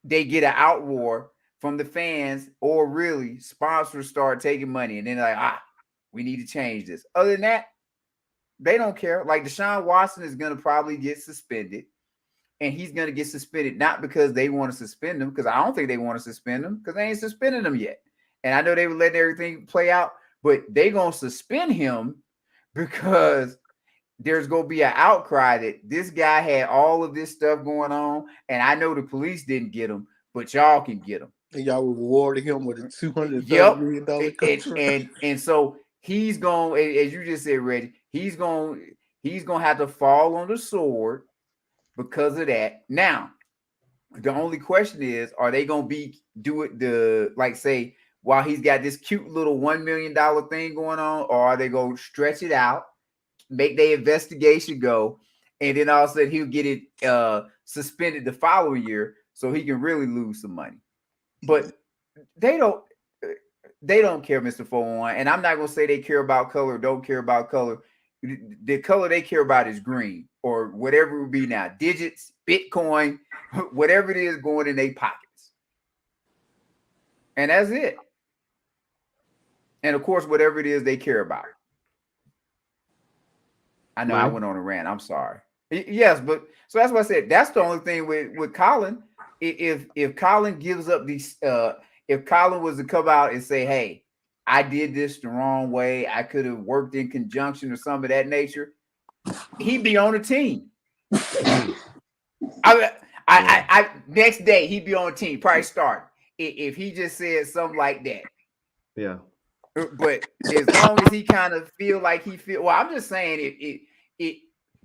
they get an outroar from the fans or really sponsors start taking money. And then they're like, we need to change this. Other than that, they don't care. Like Deshaun Watson is going to probably get suspended, and he's going to get suspended not because they want to suspend him, because I don't think they want to suspend him because they ain't suspended him yet. And I know they were letting everything play out, but they going to suspend him because there's going to be an outcry that this guy had all of this stuff going on, and I know the police didn't get him, but y'all can get him. And y'all rewarded him with a $230 million contract. And so he's going, as you just said, Reggie, he's going to have to fall on the sword because of that. Now, the only question is, are they going to say, while he's got this cute little $1 million thing going on, or are they going to stretch it out, make their investigation go, and then all of a sudden he'll get it suspended the following year so he can really lose some money? But they don't care, Mr. 411. And I'm not going to say they care about color or don't care about color. The color they care about is green or whatever it would be now. Digits, Bitcoin, whatever it is going in their pockets. And that's it. And of course, whatever it is they care about. I know I went on a rant. I'm sorry. Yes, but so that's what I said. That's the only thing with Colin. If Colin gives up these, if Colin was to come out and say, "Hey, I did this the wrong way. I could have worked in conjunction or some of that nature. He'd be on the team. I next day he'd be on the team, probably start if he just said something like that. Yeah. But as long as he kind of feel like he feel, well, I'm just saying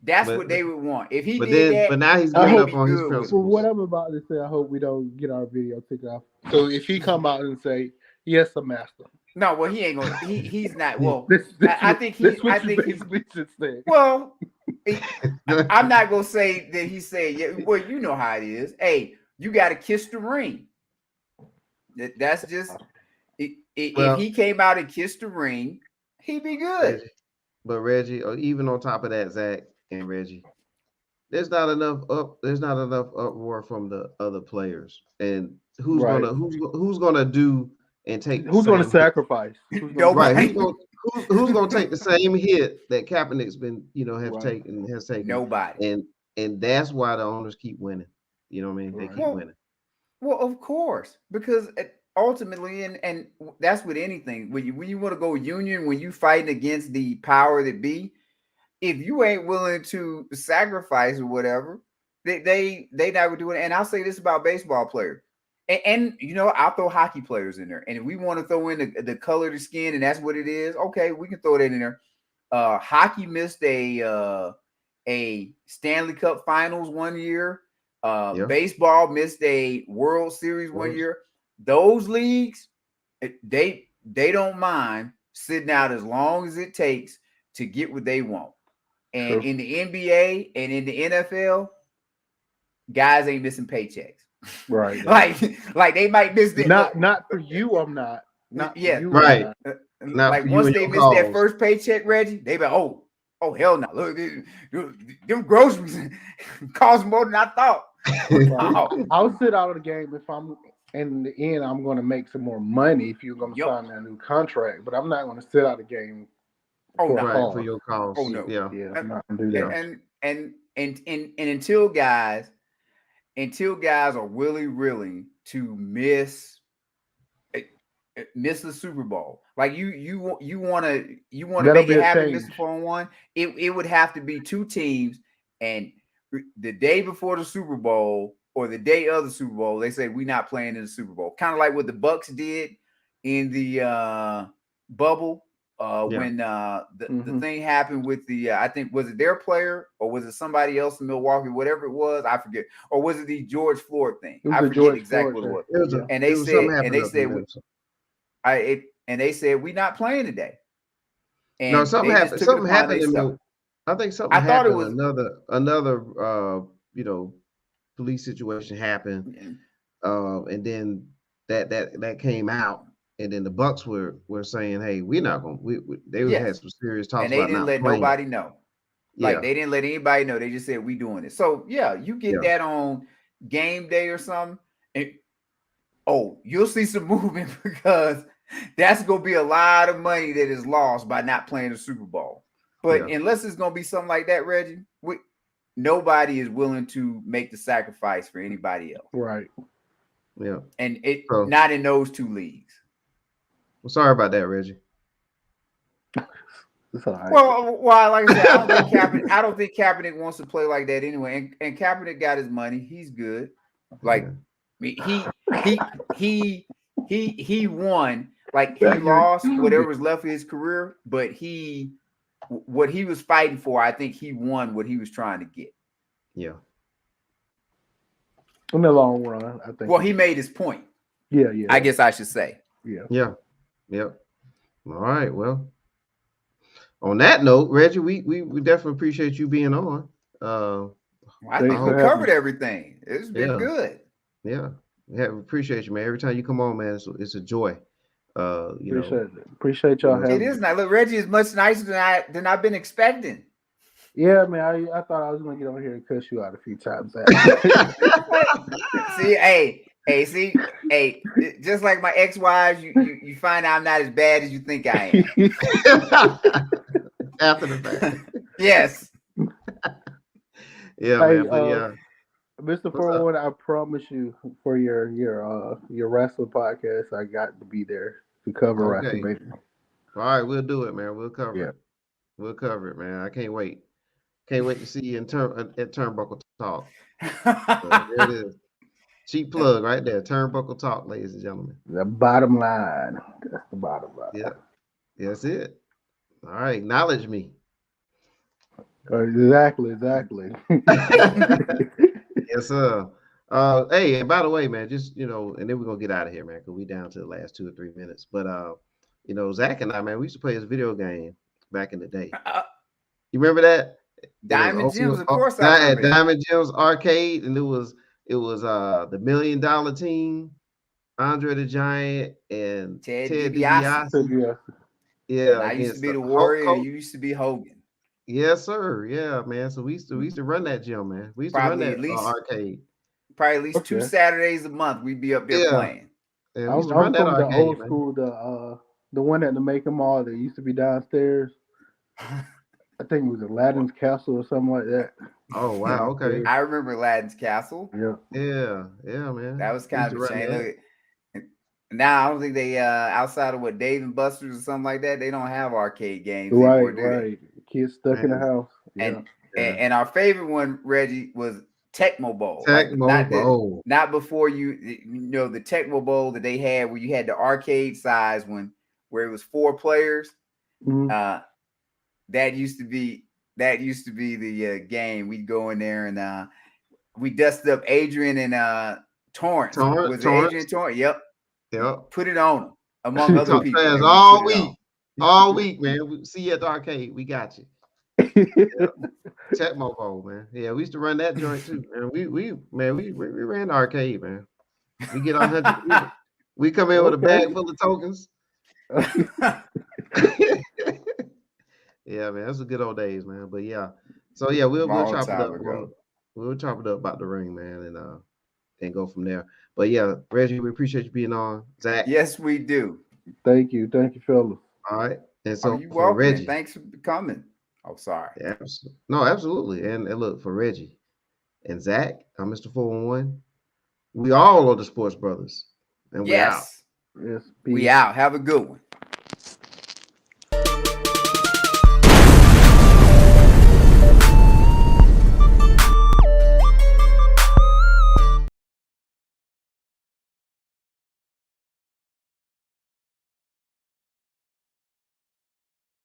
that's what they would want. If he did that, but now he's I giving hope up on his for principles. what I'm about to say, I hope we don't get our video taken off. So if he come out and say, "Yes, a master," no, well, he ain't gonna. He's not. Well, I think he. That's what I you think he. basically just said. Well, I'm not gonna say that he said. Yeah, well, you know how it is. Hey, you got to kiss the ring. That's just. If he came out and kissed the ring, he'd be good. Reggie, or even on top of that, Zach and Reggie, there's not enough uproar from the other players. And who's gonna do and take Who's gonna sacrifice? Nobody. Who's gonna take the same hit that Kaepernick's been has taken? Nobody. And that's why the owners keep winning. You know what I mean? They keep winning. Well, of course, because ultimately, and that's with anything. When you want to go union, when you fighting against the power that be, if you ain't willing to sacrifice or whatever, they never do it. And I'll say this about baseball players, and I'll throw hockey players in there. And if we want to throw in the color of the skin, and that's what it is, okay, we can throw that in there. Hockey missed a Stanley Cup Finals one year. Baseball missed a World Series one year. Those leagues, they don't mind sitting out as long as it takes to get what they want. And in the NBA and in the NFL, guys ain't missing paychecks. Right. like they might miss the not for you. I'm not. Not yeah. For you, right. Like once they miss that first paycheck, Reggie, they be oh hell no! Look, them groceries cost more than I thought. I'll sit out of the game if I'm in the end. I'm going to make some more money if you're going to sign a new contract, but I'm not going to sit out of the game. For your cause. Oh no! Yeah, I'm not going to do that. And until guys are really willing to miss the Super Bowl, like you want to make it happen, miss the 4-1. It would have to be two teams, and the day before the Super Bowl or the day of the Super Bowl, they say we're not playing in the Super Bowl. Kind of like what the Bucks did in the bubble when the thing happened with the I think was it their player or was it somebody else in Milwaukee, whatever it was, I forget, or was it the George Floyd thing? I forget exactly what it was. And they said we're not playing today. And no, something happened. Something happened. I think something happened. Thought it was another police situation happened, and then that came out, and then the Bucks were saying, "Hey, we're not going." They had some serious talks, and they didn't let nobody know. Like they didn't let anybody know. They just said we doing it. So you get that on game day or something, and you'll see some movement because that's gonna be a lot of money that is lost by not playing the Super Bowl. But unless it's gonna be something like that, Reggie, nobody is willing to make the sacrifice for anybody else. Right. Yeah. And not in those two leagues. Well, sorry about that, Reggie. Right. Well, like I said, I don't think Kaepernick wants to play like that anyway. And Kaepernick got his money. He's good. Like he won. Like he lost whatever was left of his career, but what he was fighting for, I think he won what he was trying to get. Yeah. In the long run, I think. Well, he made his point. Yeah. I guess I should say. Yeah. Yep. All right. Well, on that note, Reggie, we definitely appreciate you being on. I think we covered everything. It's been good. Yeah. We appreciate you, man. Every time you come on, man, it's a joy. Appreciate y'all having it is nice. Look, Reggie is much nicer than I've been expecting. Yeah, man. I thought I was gonna get on here and cuss you out a few times. See, just like my ex-wives, you find out I'm not as bad as you think I am. After the fact. Yes. Yeah, man. Mr. 401, I promise you for your wrestling podcast, I got to be there. to cover Okay. basically. All right, we'll do it, man. We'll cover Yeah. it. We'll cover it, man. I can't wait. Can't wait to see you at Turnbuckle Talk. So there it is. Cheap plug right there. Turnbuckle Talk, ladies and gentlemen. The bottom line. That's the bottom line. Yeah. That's it. All right. Acknowledge me. Exactly. Yes, sir. Hey, and by the way, man, just and then we're gonna get out of here, man, because we down to the last 2 or 3 minutes. But Zach and I, man, we used to play this video game back in the day. You remember that? Diamond Gems, of course. I remember. Diamond Gems Arcade, and it was the $1 Million Team, Andre the Giant, and Ted Ted DiBiase. DiBiase. Yeah, And I used to be the Warrior, and you used to be Hogan. Yes, sir. Yeah, man. So we used to run that gym, man. We used Probably to at run that least arcade. Probably at least 2 Saturdays a month we'd be up there playing. Yeah, we I'm used to run that from the arcade, old man. school, the one at the Make 'em All that used to be downstairs. I think it was Aladdin's Castle or something like that. Oh wow, okay. I remember Aladdin's Castle. Yeah, man. That was kind of a shame. Look, now I don't think they outside of what Dave and Buster's or something like that, they don't have arcade games anymore, do they? Right. Kids stuck in the house. And our favorite one, Reggie, was Tecmo Bowl. Tecmo Bowl. Not before the Tecmo Bowl that they had where you had the arcade size where it was 4 players. Mm-hmm. That used to be the game. We'd go in there and we dusted up Adrian and Torrance. Was it Adrian Torrance? Yep. Put it on them among other people. All week, man. We see you at the arcade. We got you. Tecmo Bowl, man. Yeah, we used to run that joint too, man. We ran the arcade, man. We get 100. We come in with a bag full of tokens. Yeah, man, that's the good old days, man. But yeah, so yeah, we'll chop it up. We'll chop it up about the ring, man, and go from there. But yeah, Reggie, we appreciate you being on. Zach, yes, we do. Thank you, fellas. All right, and so you for welcome. Reggie, thanks for coming. Oh, sorry. Yeah, no, absolutely. And look, for Reggie and Zach, I'm Mr. 411. We all are the Sports Brothers, and we out. Yes, we out. Have a good one.